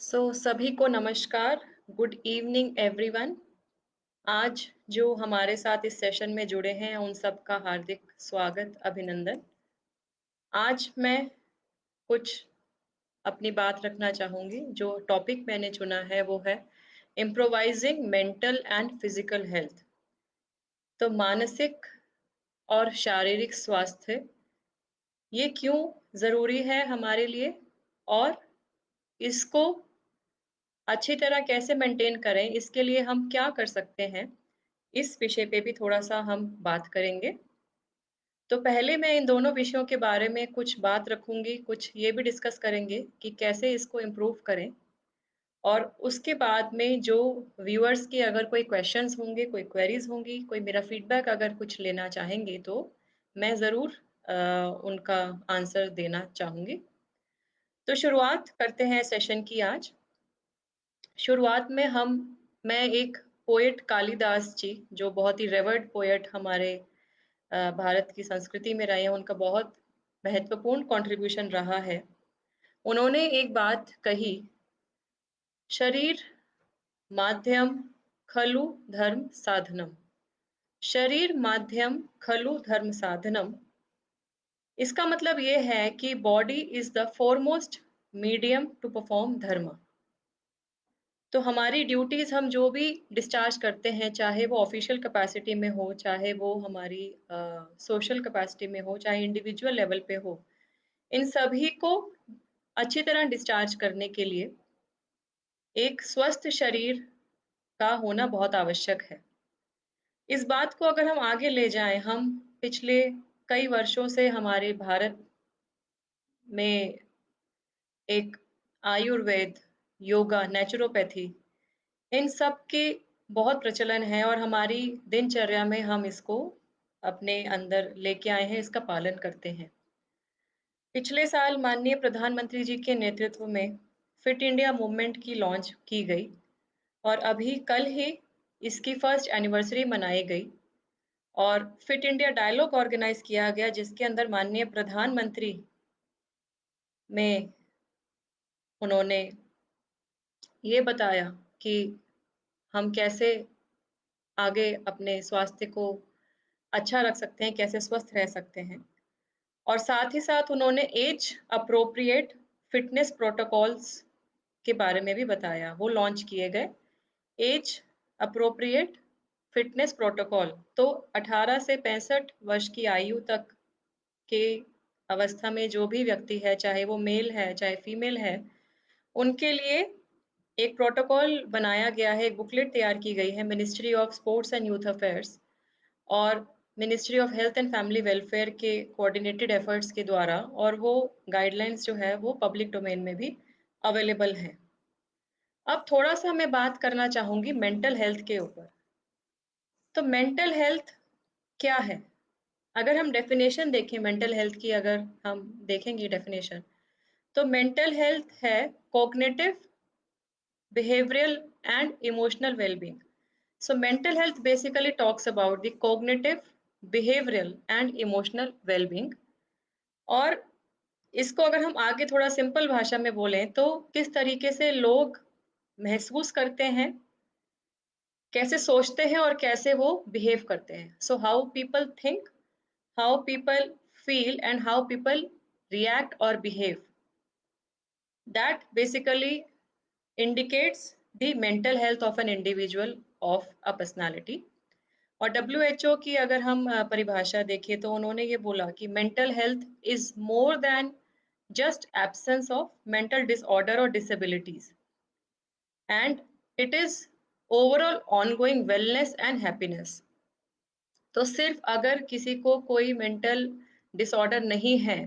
सभी को नमस्कार, गुड इवनिंग एवरीवन। आज जो हमारे साथ इस सेशन में जुड़े हैं, उन सबका हार्दिक स्वागत, अभिनंदन। आज मैं कुछ अपनी बात रखना चाहूँगी। जो टॉपिक मैंने चुना है वो है इम्प्रोवाइज़िंग मेंटल एंड फिज़िकल हेल्थ। तो मानसिक और शारीरिक स्वास्थ्य, ये क्यों ज़रूरी है हमारे लिए और इसको अच्छी तरह कैसे मेंटेन करें, इसके लिए हम क्या कर सकते हैं, इस विषय पे भी थोड़ा-सा हम बात करेंगे। तो पहले मैं इन दोनों विषयों के बारे में कुछ बात रखूँगी, कुछ ये भी डिस्कस करेंगे कि कैसे इसको इम्प्रूव करें और उसके बाद में जो व्यूअर्स के अगर कोई क्वेश्चन्स होंगे, कोई क्वेरीज़ होंगी, कोई मेरा फीडबैक अगर कुछ लेना चाहेंगे, तो मैं ज़रूर उनका आंसर देना चाहूँगी। तो शुरुआत करते हैं सेशन की आज। शुरुआत में मैं एक पोएट कालिदास जी, जो बहुत ही रेवर्ड पोएट हमारे भारत की संस्कृति में रहे हैं, उनका बहुत महत्वपूर्ण कंट्रीब्यूशन रहा है। उन्होंने एक बात कही, शरीर माध्यम खलु धर्म साधनम। शरीर माध्यम खलु धर्म साधनम। इसका मतलब ये है कि body is the foremost medium to perform dharma. तो हमारी ड्यूटीज़ हम जो भी डिस्चार्ज करते हैं, चाहे वो ऑफ़िशियल कैपेसिटी में हो, चाहे वो हमारी सोशल कैपेसिटी में हो, चाहे इंडिविजुअल लेवल पे हो, इन सभी को अच्छी तरह डिस्चार्ज करने के लिए एक स्वस्थ शरीर का होना बहुत आवश्यक है। इस बात को अगर हम आगे ले जाएँ, हम पिछले कई वर्षों से हमारे भारत में एक आयुर्वेद, योगा, नेचुरोपैथी, इन सब के बहुत प्रचलन है और हमारी दिनचर्या में हम इसको अपने अंदर लेके आए हैं, इसका पालन करते हैं। पिछले साल माननीय प्रधानमंत्री जी के नेतृत्व में फिट इंडिया मूवमेंट की लॉन्च की गई और अभी कल ही इसकी फर्स्ट एनिवर्सरी मनाई गई और फिट इंडिया डायलॉग ऑर्गेनाइज किया गया, जिसके अंदर माननीय प्रधानमंत्री में उन्होंने ये बताया कि हम कैसे आगे अपने स्वास्थ्य को अच्छा रख सकते हैं, कैसे स्वस्थ रह सकते हैं। और साथ ही साथ उन्होंने एज अप्रोप्रिएट फिटनेस प्रोटोकॉल्स के बारे में भी बताया, वो लॉन्च किए गए। एज अप्रोप्रिएट फिटनेस प्रोटोकॉल, तो 18 से 65 वर्ष की आयु तक के अवस्था में जो भी व्यक्ति है, चाहे वो मेल है, चाहे फीमेल है, उनके लिए एक प्रोटोकॉल बनाया गया है, एक बुकलेट तैयार की गई है ministry of sports and youth affairs और ministry of health and family welfare के कोऑर्डिनेटेड एफर्ट्स के द्वारा, और वो गाइडलाइंस जो है वो पब्लिक डोमेन में भी अवेलेबल है। अब थोड़ा-सा मैं बात करना चाहूँगी मेंटल हेल्थ के ऊपर। तो मेंटल हेल्थ क्या है? अगर हम डेफिनेशन देखें मेंटल हेल्थ की, अगर हम देखेंगे डेफिनेशन, तो मेंटल हेल्थ है cognitive, behavioural and emotional well-being. So mental health basically talks about the cognitive, behavioral and emotional well-being। और इसको अगर हम आगे थोड़ा सिंपल भाषा में बोलें, तो किस तरीके से लोग महसूस करते हैं, कैसे सोचते हैं और कैसे वो बिहेव करते हैं। So how people think, how people feel and how people react और behave, that basically indicates the mental health of an individual, of a personality। और डब्ल्यूएचओ की अगर हम परिभाषा देखें, तो उन्होंने ये बोला कि mental health is more than just absence of mental disorder और disabilities, and it is overall ongoing wellness and happiness. तो सिर्फ अगर किसी को कोई मेंटल डिसऑर्डर नहीं है,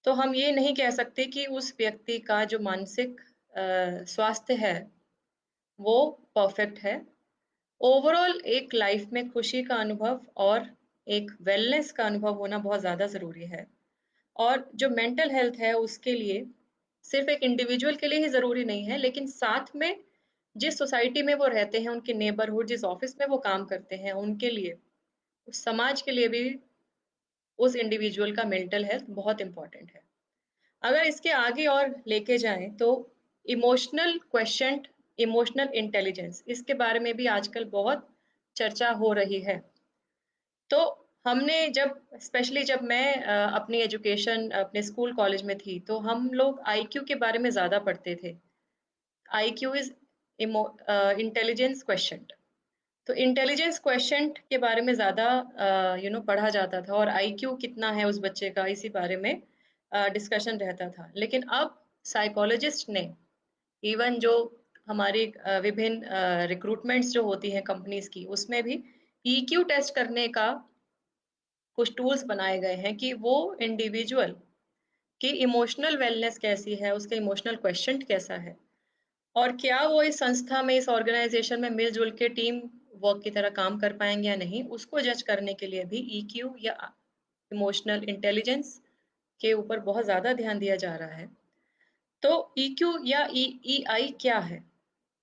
तो हम ये नहीं कह सकते कि उस व्यक्ति का जो मानसिक स्वास्थ्य है वो परफेक्ट है। ओवरऑल एक लाइफ में खुशी का अनुभव और एक वेलनेस का अनुभव होना बहुत ज़्यादा ज़रूरी है। और जो मेंटल हेल्थ है उसके लिए सिर्फ़ एक इंडिविजुअल के लिए ही ज़रूरी नहीं है, लेकिन साथ में जिस सोसाइटी में वो रहते हैं, उनके नेबरहुड, जिस ऑफ़िस में वो काम करते हैं, उनके लिए, उस समाज के लिए भी उस इंडिविजुअल का मेंटल हेल्थ बहुत इम्पोर्टेंट है। अगर इसके आगे और लेके जाएँ, तो इमोशनल क्वेश्चंट, इमोशनल इंटेलिजेंस, इसके बारे में भी आजकल बहुत चर्चा हो रही है। तो हमने जब स्पेशली जब मैं अपनी एजुकेशन अपने स्कूल कॉलेज में थी, तो हम लोग आईक्यू के बारे में ज़्यादा पढ़ते थे। IQ is intelligence क्वेश्चंट। तो इंटेलिजेंस क्वेश्चंट के बारे में ज़्यादा पढ़ा जाता था और आईक्यू कितना है उस बच्चे का, इसी बारे में डिस्कशन रहता था। लेकिन अब साइकोलॉजिस्ट ने इवन जो हमारी विभिन्न रिक्रूटमेंट्स जो होती हैं कंपनीज की, उसमें भी ईक्यू टेस्ट करने का कुछ टूल्स बनाए गए हैं कि वो इंडिविजुअल की इमोशनल वेलनेस कैसी है, उसका इमोशनल क्वेश्चन कैसा है और क्या वो इस संस्था में, इस ऑर्गेनाइजेशन में मिलजुल के टीम वर्क की तरह काम कर पाएंगे या नहीं, उसको जज करने के लिए भी ईक्यू या इमोशनल इंटेलिजेंस के ऊपर बहुत ज़्यादा ध्यान दिया जा रहा है। तो ईक्यू या ईआई क्या है?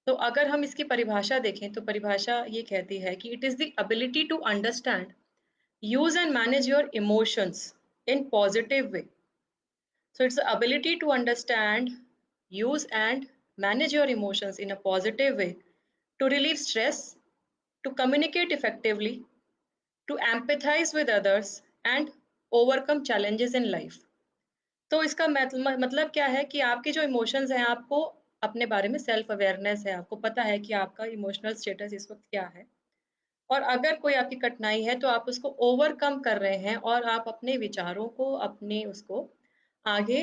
तो अगर हम इसकी परिभाषा देखें, तो परिभाषा ये कहती है कि it is the ability to understand, use and manage your emotions in positive way. So it's the ability to understand, use and manage your emotions in a positive way, to relieve stress, to communicate effectively, to empathize with others and overcome challenges in life. तो इसका मतलब क्या है कि आपके जो emotions हैं, आपको अपने बारे में सेल्फ अवेयरनेस है, आपको पता है कि आपका इमोशनल स्टेटस इस वक्त क्या है और अगर कोई आपकी कठिनाई है तो आप उसको ओवरकम कर रहे हैं और आप अपने विचारों को, अपने उसको आगे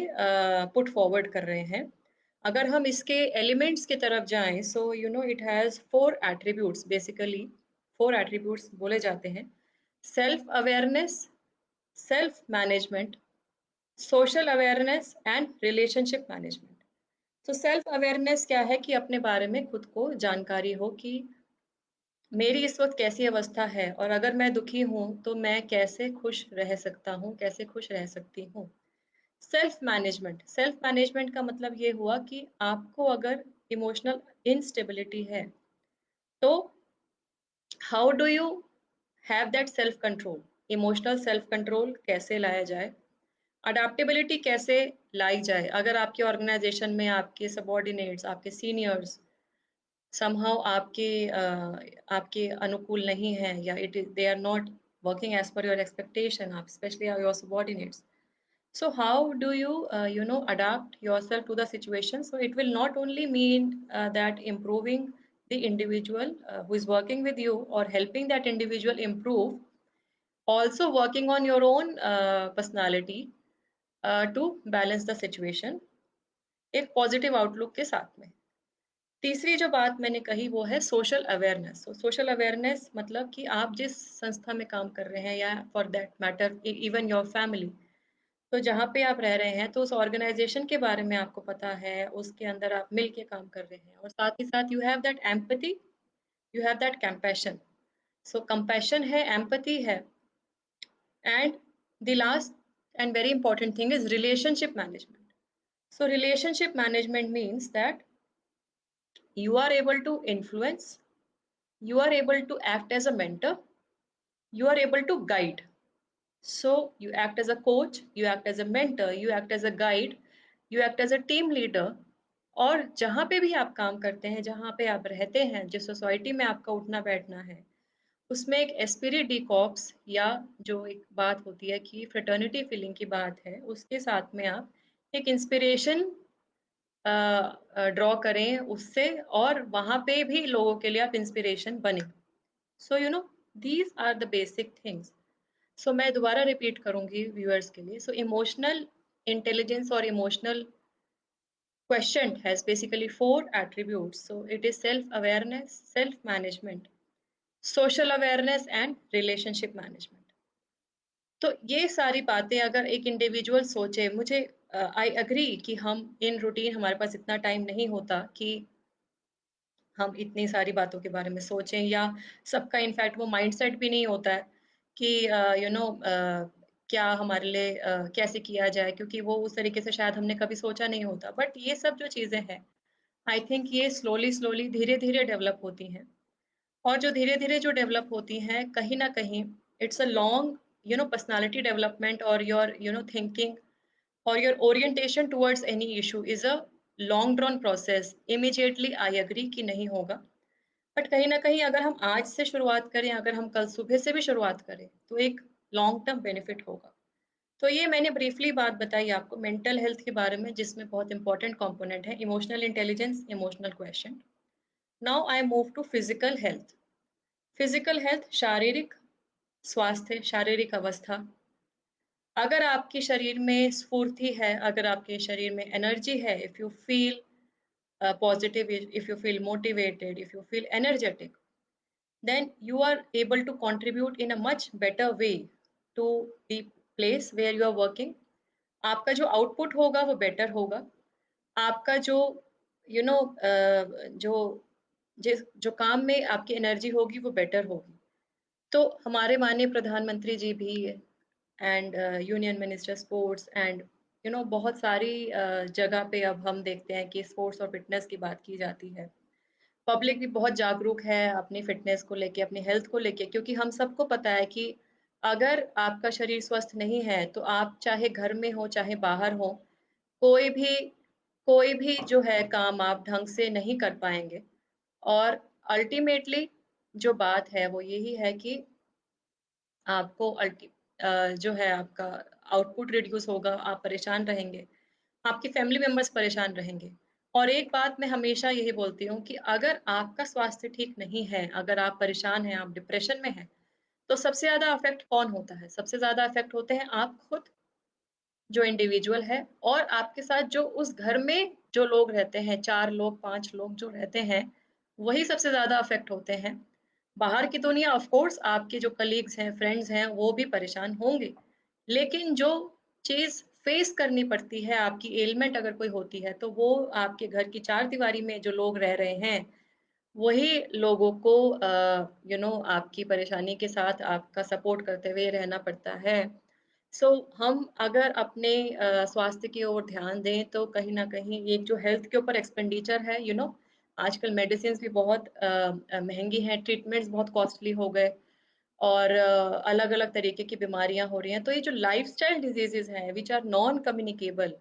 पुट फॉरवर्ड कर रहे हैं। अगर हम इसके एलिमेंट्स की तरफ जाएं, so it has 4 attributes, basically 4 attributes बोले जाते हैं। Self awareness, self management, social awareness and relationship management. तो सेल्फ अवेयरनेस क्या है कि अपने बारे में खुद को जानकारी हो कि मेरी इस वक़्त कैसी अवस्था है और अगर मैं दुखी हूँ, तो मैं कैसे खुश रह सकता हूँ, कैसे खुश रह सकती हूँ। सेल्फ मैनेजमेंट का मतलब ये हुआ कि आपको अगर इमोशनल इंस्टेबिलिटी है, तो how do you have that self control? Emotional self control कैसे लाया जाए? अडैप्टेबिलिटी कैसे लाई जाए? अगर आपके ऑर्गेनाइज़ेशन में आपके सबऑर्डिनेट्स, आपके सीनियर्स समहाउ आपके अनुकूल नहीं है या they are not working as per your expectation, आप specially your subordinates, so how do you adapt yourself to the situation? So it will not only mean that improving the individual who is working with you or helping that individual improve, also working on your own personality to balance the situation एक positive outlook के साथ में। तीसरी जो बात मैंने कही वो है सोशल अवेयरनेस। सोशल अवेयरनेस मतलब कि आप जिस संस्था में काम कर रहे हैं या for that matter even your family, तो जहाँ पे आप रह रहे हैं तो उस ऑर्गेनाइजेशन के बारे में आपको पता है, उसके अंदर आप मिल के काम कर रहे हैं और साथ ही साथ you have that empathy, you have that compassion. So compassion है, एम्पैथी है and the last and very important thing is relationship management. So relationship management means that you are able to influence, you are able to act as a mentor, you are able to guide. So you act as a coach, you act as a mentor, you act as a guide, you act as a team leader। और जहाँ पे भी आप काम करते हैं, जहाँ पे आप रहते हैं, जिस सोसाइटी में आपका उठना बैठना है, उसमें एक एस्पिरिट डी कॉर्प्स या जो एक बात होती है कि फ्रेटर्निटी फीलिंग की बात है, उसके साथ में आप एक इंस्पिरेशन ड्रॉ करें उससे और वहाँ पे भी लोगों के लिए आप इंस्पिरेशन बने। So these are the basic things. So मैं दोबारा रिपीट करूंगी व्यूअर्स के लिए। सो इमोशनल इंटेलिजेंस और emotional quotient has basically 4 attributes. So it is self-awareness, self-management, social awareness and relationship management. तो ये सारी बातें अगर एक इंडिविजुअल सोचे, मुझे आई एग्री कि हम इन रूटीन हमारे पास इतना टाइम नहीं होता कि हम इतनी सारी बातों के बारे में सोचें या सबका इनफैक्ट वो माइंडसेट भी नहीं होता है कि क्या हमारे लिए कैसे किया जाए, क्योंकि वो उस तरीके से शायद हमने कभी सोचा नहीं होता। बट ये सब जो चीज़ें हैं, आई थिंक ये स्लोली स्लोली धीरे धीरे डेवलप होती हैं और जो धीरे धीरे जो डेवलप होती हैं, कहीं ना कहीं it's a long personality development और your thinking or your orientation towards any issue is a long drawn process immediately I agree कि नहीं होगा। बट कहीं न कहीं अगर हम आज से शुरुआत करें, अगर हम कल सुबह से भी शुरुआत करें, तो एक लॉन्ग टर्म बेनिफिट होगा। तो ये मैंने ब्रीफली बात बताई आपको मेंटल हेल्थ के बारे में जिसमें बहुत इंपॉर्टेंट कंपोनेंट है emotional intelligence, emotional question. Now I move to physical health. Physical health शारीरिक स्वास्थ्य, शारीरिक अवस्था। अगर आपके शरीर में स्फूर्ति है, अगर आपके शरीर में एनर्जी है, if you feel positive, if you feel motivated, if you feel energetic, then you are able to contribute in a much better way to the place where you are working. आपका जो output होगा वो better होगा। आपका जो you know जो जिस जो काम में आपकी एनर्जी होगी वो बेटर होगी। तो हमारे माननीय प्रधानमंत्री जी भी and union minister sports and बहुत सारी जगह पे अब हम देखते हैं कि स्पोर्ट्स और फिटनेस की बात की जाती है। पब्लिक भी बहुत जागरूक है अपनी फिटनेस को लेके, अपनी हेल्थ को लेके, क्योंकि हम सबको पता है कि अगर आपका शरीर स्वस्थ नहीं है तो आप चाहे घर में हो चाहे बाहर हो, कोई भी कोई भी जो है काम आप ढंग से नहीं कर पाएंगे। और अल्टीमेटली जो बात है वो यही है कि आपको जो है आपका आउटपुट रिड्यूस होगा, आप परेशान रहेंगे, आपके फैमिली मेंबर्स परेशान रहेंगे। और एक बात मैं हमेशा यही बोलती हूँ कि अगर आपका स्वास्थ्य ठीक नहीं है, अगर आप परेशान हैं, आप डिप्रेशन में हैं, तो सबसे ज़्यादा अफ़ेक्ट कौन होता है? सबसे ज़्यादा अफ़ेक्ट होते हैं आप खुद, जो इंडिविजुअल है, और आपके साथ जो उस घर में जो लोग रहते हैं, 4 लोग, 5 लोग जो रहते हैं, वही सबसे ज़्यादा अफ़ेक्ट होते हैं। बाहर की दुनिया ऑफ़ कोर्स आपके जो कलीग्स हैं, फ्रेंड्स हैं, वो भी परेशान होंगे। लेकिन जो चीज़ फ़ेस करनी पड़ती है, आपकी एलिमेंट अगर कोई होती है, तो वो आपके घर की चारदीवारी में जो लोग रह रहे हैं, वही लोगों को आपकी परेशानी के साथ आपका सपोर्ट करते हुए रहना पड़ता है। सो हम अगर अपने स्वास्थ्य की ओर ध्यान दें, तो कहीं न कहीं एक जो हेल्थ के ऊपर एक्सपेंडिचर है, आजकल मेडिसिन्स भी बहुत महँगी हैं, ट्रीटमेंट्स बहुत कॉस्टली हो गए, और अलग-अलग तरीके की बीमारियाँ हो रही हैं। तो ये जो लाइफ़स्टाइल डिज़ीज़ेज़ हैं, which are non communicable,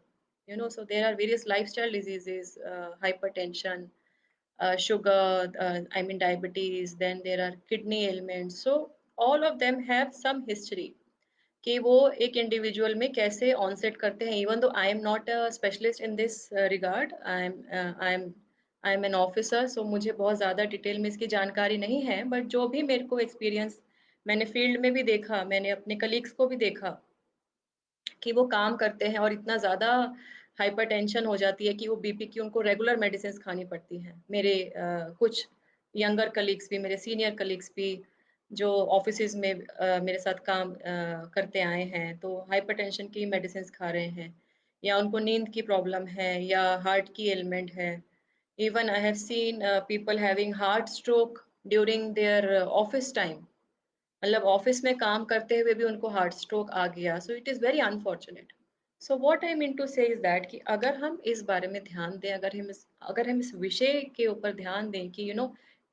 so there are various lifestyle diseases, hypertension, sugar, I mean diabetes, then there are kidney ailments. So all of them have some history कि वो एक इंडिविजुअल में कैसे ऑनसेट करते हैं। Even though I am not a specialist in this regard, I am an officer, so मुझे बहुत ज़्यादा डिटेल में इसकी जानकारी नहीं है, बट जो भी मेरे को एक्सपीरियंस, मैंने फील्ड में भी देखा, मैंने अपने कलीग्स को भी देखा कि वो काम करते हैं और इतना ज़्यादा हाइपरटेंशन हो जाती है कि वो बीपी की उनको रेगुलर मेडिसिन्स खानी पड़ती हैं। मेरे कुछ यंगर कलीग्स भी, मेरे सीनियर कलीग्स भी जो ऑफ़िसेज़ में मेरे साथ काम करते आए हैं, तो हाइपरटेंशन की मेडिसिन्स खा रहे हैं, या उनको नींद की प्रॉब्लम है, या हार्ट की एलिमेंट है। Even I have seen people having heart stroke during their office time. मतलब ऑफिस में काम करते हुए भी उनको हार्ट स्ट्रोक आ गया, so it is very unfortunate. So what I mean to say is that कि अगर हम इस बारे में ध्यान दें, अगर हम इस विषय के ऊपर ध्यान दें कि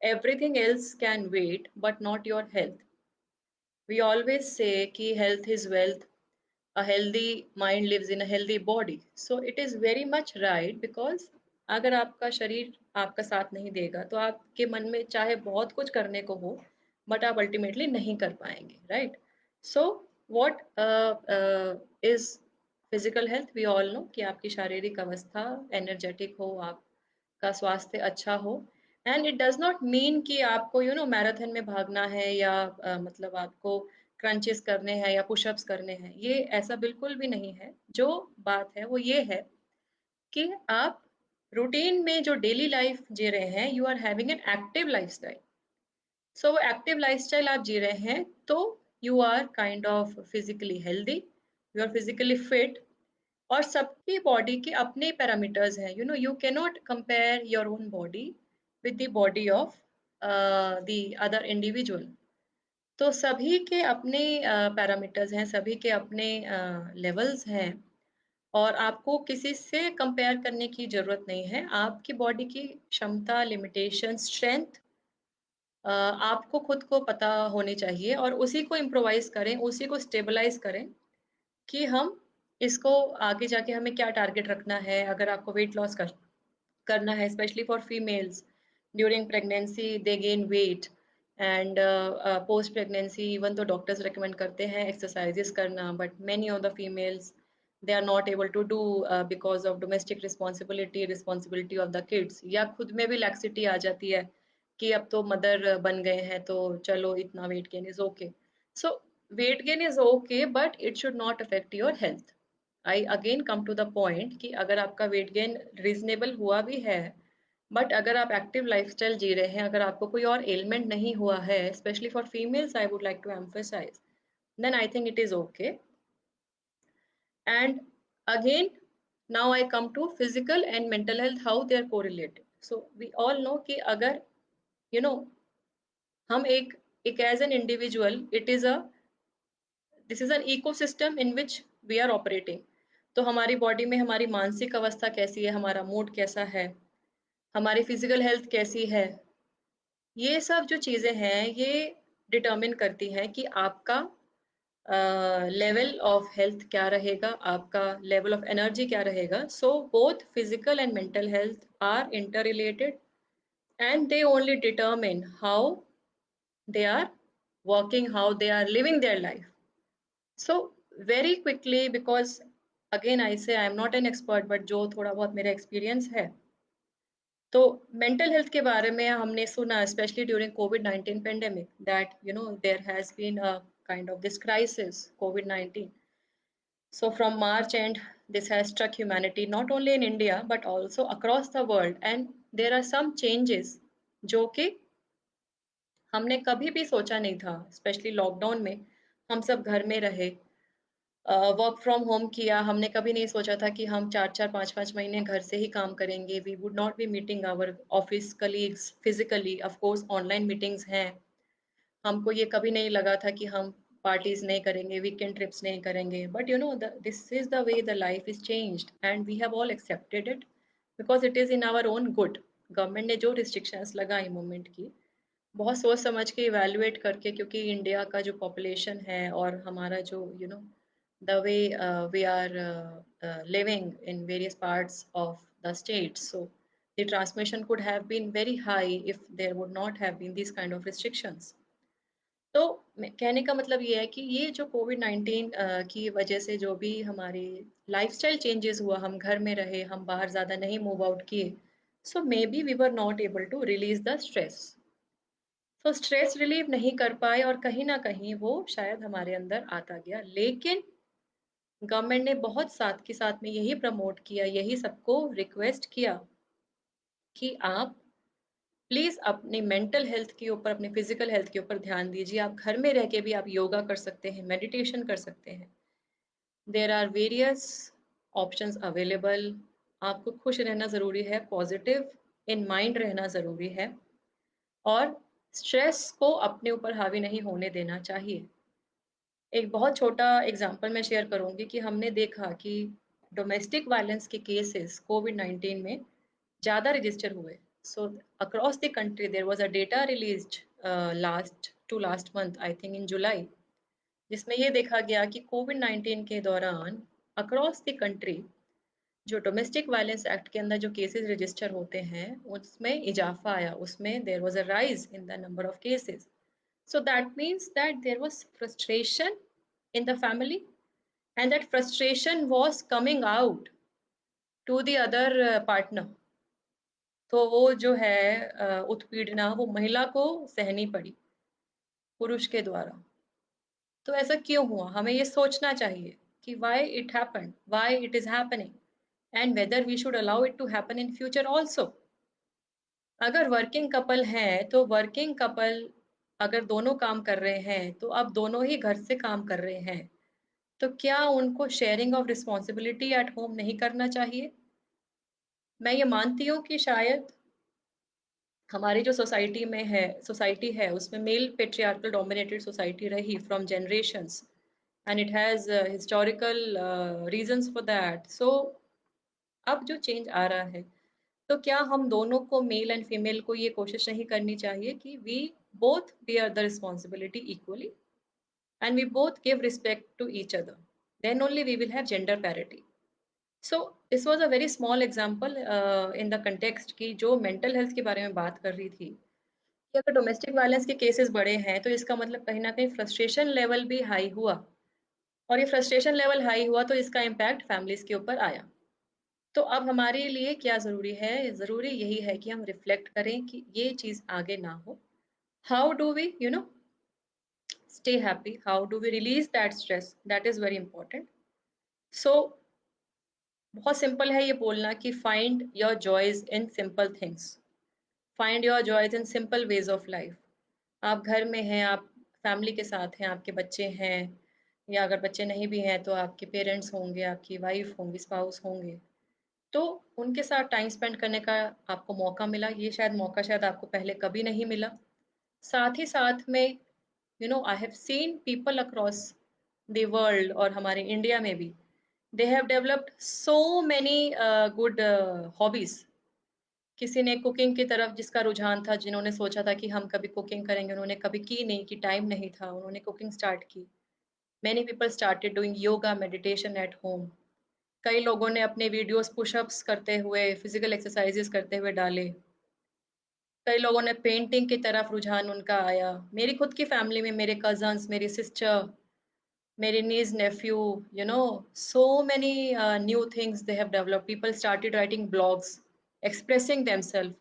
everything else can wait but not your health. We always say कि health is wealth, a healthy mind lives in a healthy body. So it is very much right, because अगर आपका शरीर आपका साथ नहीं देगा, तो आपके मन में चाहे बहुत कुछ करने को हो, बट आप अल्टीमेटली नहीं कर पाएंगे, right? So what is physical health? We all know कि आपकी शारीरिक अवस्था एनर्जेटिक हो, आपका स्वास्थ्य अच्छा हो। And it does not mean कि आपको मैराथन में भागना है, या मतलब आपको क्रंचेस करने हैं या पुशअप्स करने हैं, ये ऐसा बिल्कुल भी नहीं है। जो बात है वो ये है कि आप रूटीन में जो डेली लाइफ जी रहे हैं, you are having an active lifestyle. So वो एक्टिव लाइफस्टाइल आप जी रहे हैं, तो you are kind of physically healthy, you are physically fit. और सबकी बॉडी के अपने पैरामीटर्स हैं, you can not compare your own body with the body of the other individual. तो सभी के अपने पैरामीटर्स हैं, सभी के अपने लेवल्स हैं, और आपको किसी से कंपेयर करने की ज़रूरत नहीं है। आपकी बॉडी की क्षमता, लिमिटेशन, स्ट्रेंथ आपको खुद को पता होनी चाहिए, और उसी को इम्प्रोवाइज़ करें, उसी को स्टेबलाइज़ करें कि हम इसको आगे जाके हमें क्या टारगेट रखना है। अगर आपको वेट लॉस कर करना है, specially for females. During pregnancy they gain weight, and post pregnancy even तो डॉक्टर्स रिकमेंड करते हैं एक्सरसाइजेस करना, but many of the females they are not able to do because of domestic responsibility, responsibility of the kids, या खुद में भी laxity आ जाती है कि अब तो मदर बन गए हैं तो चलो इतना weight gain is okay. So weight gain is okay but it should not affect your health. I again come to the point कि अगर आपका वेट गेन रीजनेबल हुआ भी है, बट अगर आप एक्टिव लाइफस्टाइल जी रहे हैं, अगर आपको कोई और एलिमेंट नहीं हुआ है, specially for females I would like to emphasise, then I think it is okay. And again, now I come to physical and mental health, how they are correlated. So we all know कि अगर you know हम एक as an individual, it is a this is an ecosystem in which we are operating. तो हमारी body में हमारी मानसिक अवस्था कैसी है, हमारा मूड कैसा है, हमारी फिजिकल हेल्थ कैसी है, ये सब जो चीजें हैं ये डिटर्मिन करती हैं कि आपका लेवल ऑफ हेल्थ क्या रहेगा, आपका लेवल ऑफ एनर्जी क्या रहेगा। So both physical and mental health are interrelated, and they only determine how they are working, how they are living their life. So very quickly, because again I say I am not an expert, but जो थोड़ा बहुत मेरा experience है, तो mental health के बारे में हमने सुना, स्पेशली ड्यूरिंग कोविड-19 pandemic, that there has been a kind of this crisis, COVID-19. So from March end, this has struck humanity not only in India but also across the world, and there are some changes जो कि हमने कभी भी सोचा नहीं था। Specially lockdown में हम सब घर में रहे, वर्क फ्रॉम होम किया, हमने कभी नहीं सोचा था कि हम 4-4 5-5 महीने घर से ही काम करेंगे, we would not be meeting our office colleagues physically, of course online meetings हैं। हमको ये कभी नहीं लगा था कि हम पार्टीज नहीं करेंगे, वीकेंड ट्रिप्स नहीं करेंगे, but this is the way the life is changed and we have all accepted it because it is in our own good. Government ने जो रिस्ट्रिक्शंस लगाई मूवमेंट की, बहुत सोच समझ के इवैल्यूएट करके, क्योंकि इंडिया का जो पॉपुलेशन है और हमारा जो the way we are living in various parts of the state, so the transmission could have been very high if there would not have been these kind of restrictions. तो कहने का मतलब ये है कि ये जो कोविड-19 की वजह से जो भी हमारी लाइफस्टाइल चेंजेस हुआ, हम घर में रहे, हम बाहर ज़्यादा नहीं मूव आउट किए, so may be we were not able to release the stress. तो स्ट्रेस रिलीव नहीं कर पाए और कहीं ना कहीं वो शायद हमारे अंदर आता गया, लेकिन गवर्नमेंट ने बहुत साथ के साथ में यही प्रमोट किया, यही सबको रिक्वेस्ट किया कि आप प्लीज अपनी मेंटल हेल्थ के ऊपर, अपने फिजिकल हेल्थ के ऊपर ध्यान दीजिए। आप घर में रह के भी आप योगा कर सकते हैं, मेडिटेशन कर सकते हैं, there are various options available. आपको खुश रहना ज़रूरी है, पॉजिटिव इन माइंड रहना ज़रूरी है, और स्ट्रेस को अपने ऊपर हावी नहीं होने देना चाहिए। एक बहुत छोटा एग्जांपल मैं शेयर करूंगी कि हमने देखा कि डोमेस्टिक वायलेंस के केसेस कोविड-19 में ज़्यादा रजिस्टर हुए। So across the country there was a data released last month, I think in July, जिसमें ये देखा गया कि कोविड-19 के दौरान अक्रॉस द कंट्री जो डोमेस्टिक वायलेंस एक्ट के अंदर जो केसेस रजिस्टर होते हैं उसमें इजाफा आया, उसमें there was a rise in the number of cases. So that means that there was frustration in the family, and that frustration was coming out to the other partner. तो वो जो है उत्पीड़ना वो महिला को सहनी पड़ी पुरुष के द्वारा। तो ऐसा क्यों हुआ? हमें ये सोचना चाहिए कि why it happened, why it is happening, and whether we should allow it to happen in future also. अगर वर्किंग कपल हैं, तो वर्किंग कपल अगर दोनों काम कर रहे हैं, तो अब दोनों ही घर से काम कर रहे हैं। तो क्या उनको sharing of responsibility at home नहीं करना चाहिए? मैं ये मानती हूँ कि शायद हमारी जो सोसाइटी है उसमें मेल पेट्रियार्कल डोमिनेटेड सोसाइटी रही from generations, and it has historical reasons for that. So अब जो चेंज आ रहा है, तो क्या हम दोनों को, मेल एंड फीमेल को, ये कोशिश नहीं करनी चाहिए कि we both bear the responsibility equally and we both give respect to each other, then only we will have gender parity. So this was a very small example in the context कि जो mental health के बारे में बात कर रही थी, कि अगर डोमेस्टिक वायलेंस के केसेज़ बढ़े हैं, तो इसका मतलब कहीं न कहीं फ्रस्ट्रेशन लेवल भी हाई हुआ और ये फ्रस्ट्रेशन लेवल हाई हुआ तो इसका इम्पैक्ट फैमिलीज़ के ऊपर आया। तो अब हमारे लिए क्या ज़रूरी है? ज़रूरी यही है कि हम रिफ्लेक्ट करें कि ये चीज़ आगे ना हो। How do we stay happy? How do we release that stress? That is very important. So बहुत सिंपल है ये बोलना कि find your joys in simple things. Find your joys in simple ways of life. आप घर में हैं, आप फैमिली के साथ हैं, आपके बच्चे हैं या अगर बच्चे नहीं भी हैं तो आपके पेरेंट्स होंगे, आपकी वाइफ़ होंगी, स्पाउस होंगे। तो उनके साथ टाइम स्पेंड करने का आपको मौका मिला, ये शायद मौका शायद आपको पहले कभी नहीं मिला। साथ ही साथ में I have seen people across the world और हमारे इंडिया में भी they have developed so many good hobbies. किसी ने कुकिंग की तरफ जिसका रुझान था, जिन्होंने सोचा था कि हम कभी कुकिंग करेंगे, उन्होंने कभी की नहीं, कि टाइम नहीं था, उन्होंने कुकिंग स्टार्ट की। Many people started doing yoga meditation at home. कई लोगों ने अपने वीडियोस पुशअप्स करते हुए, फिजिकल एक्सरसाइजेस करते हुए डाले। कई लोगों ने पेंटिंग की तरफ रुझान उनका आया। मेरी खुद की फैमिली में मेरे कज़न्स, मेरी सिस्टर, मेरे nieces, nephew, so many new things they have developed. People started writing blogs, expressing themselves.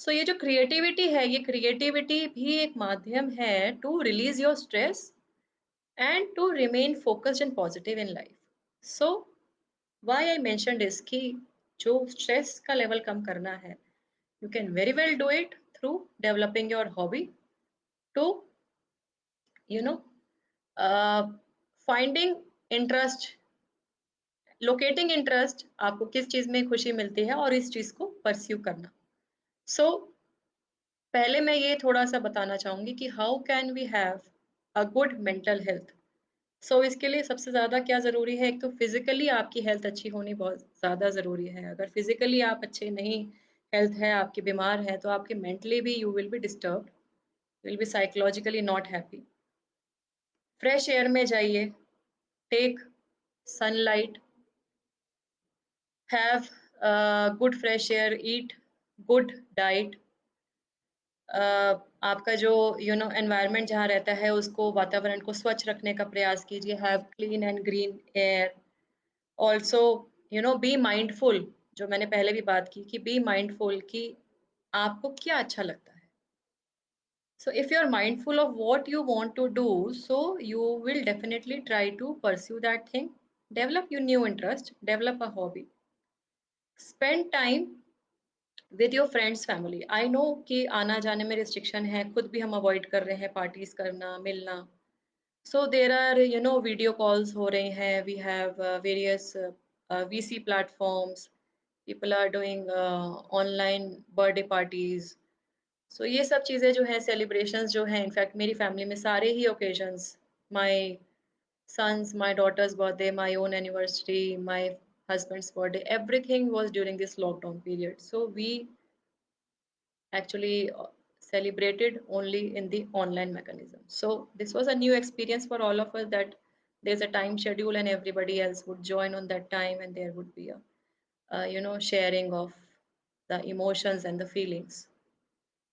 So ये जो क्रिएटिविटी है, ये क्रिएटिविटी भी एक माध्यम है to release your stress and to remain focused and positive in life. So why I mentioned is कि जो स्ट्रेस का लेवल कम करना है, you can very well do it through developing your hobby to you know uh, finding interest, locating interest, आपको किस चीज में खुशी मिलती है और इस चीज को परस्यू करना। सो पहले मैं ये थोड़ा सा बताना चाहूंगी कि how can we have a good mental health. So इसके लिए सबसे ज्यादा क्या जरूरी है, एक तो फिजिकली आपकी हेल्थ अच्छी होनी बहुत ज्यादा जरूरी है। अगर फिजिकली आप अच्छे नहीं, हेल्थ है आपकी, बीमार है, तो आपके मेंटली भी you will be disturb, will be psychologically not happy. Fresh air में जाइए, take sunlight, have good fresh air, eat good diet. आपका जो एनवायरनमेंट जहाँ रहता है, उसको, वातावरण को स्वच्छ रखने का प्रयास कीजिए। Have clean and green air. Also be mindful, जो मैंने पहले भी बात की कि बी माइंडफुल कि आपको क्या अच्छा लगता है। So if you're mindful of what you want to do, so you will definitely try to pursue that thing. Develop your new interest, develop a hobby. Spend time with your friends, family. I know कि आना जाने में restriction है, खुद भी हम avoid कर रहे हैं पार्टीज करना, मिलना। So there are video calls हो रहे हैं. We have various VC platforms. People are doing online birthday parties. सो ये सब चीज़ें जो हैं, सेलिब्रेशंस जो हैं, इनफैक्ट मेरी फैमिली में सारे ही occasions, my sons, my daughter's birthday, my own anniversary, my husband's birthday, everything was during this lockdown period. So we actually celebrated only in the online mechanism. So this was a new experience for all of us, that there's a time schedule and everybody else would join on that time, and there would be a sharing of the emotions and the feelings.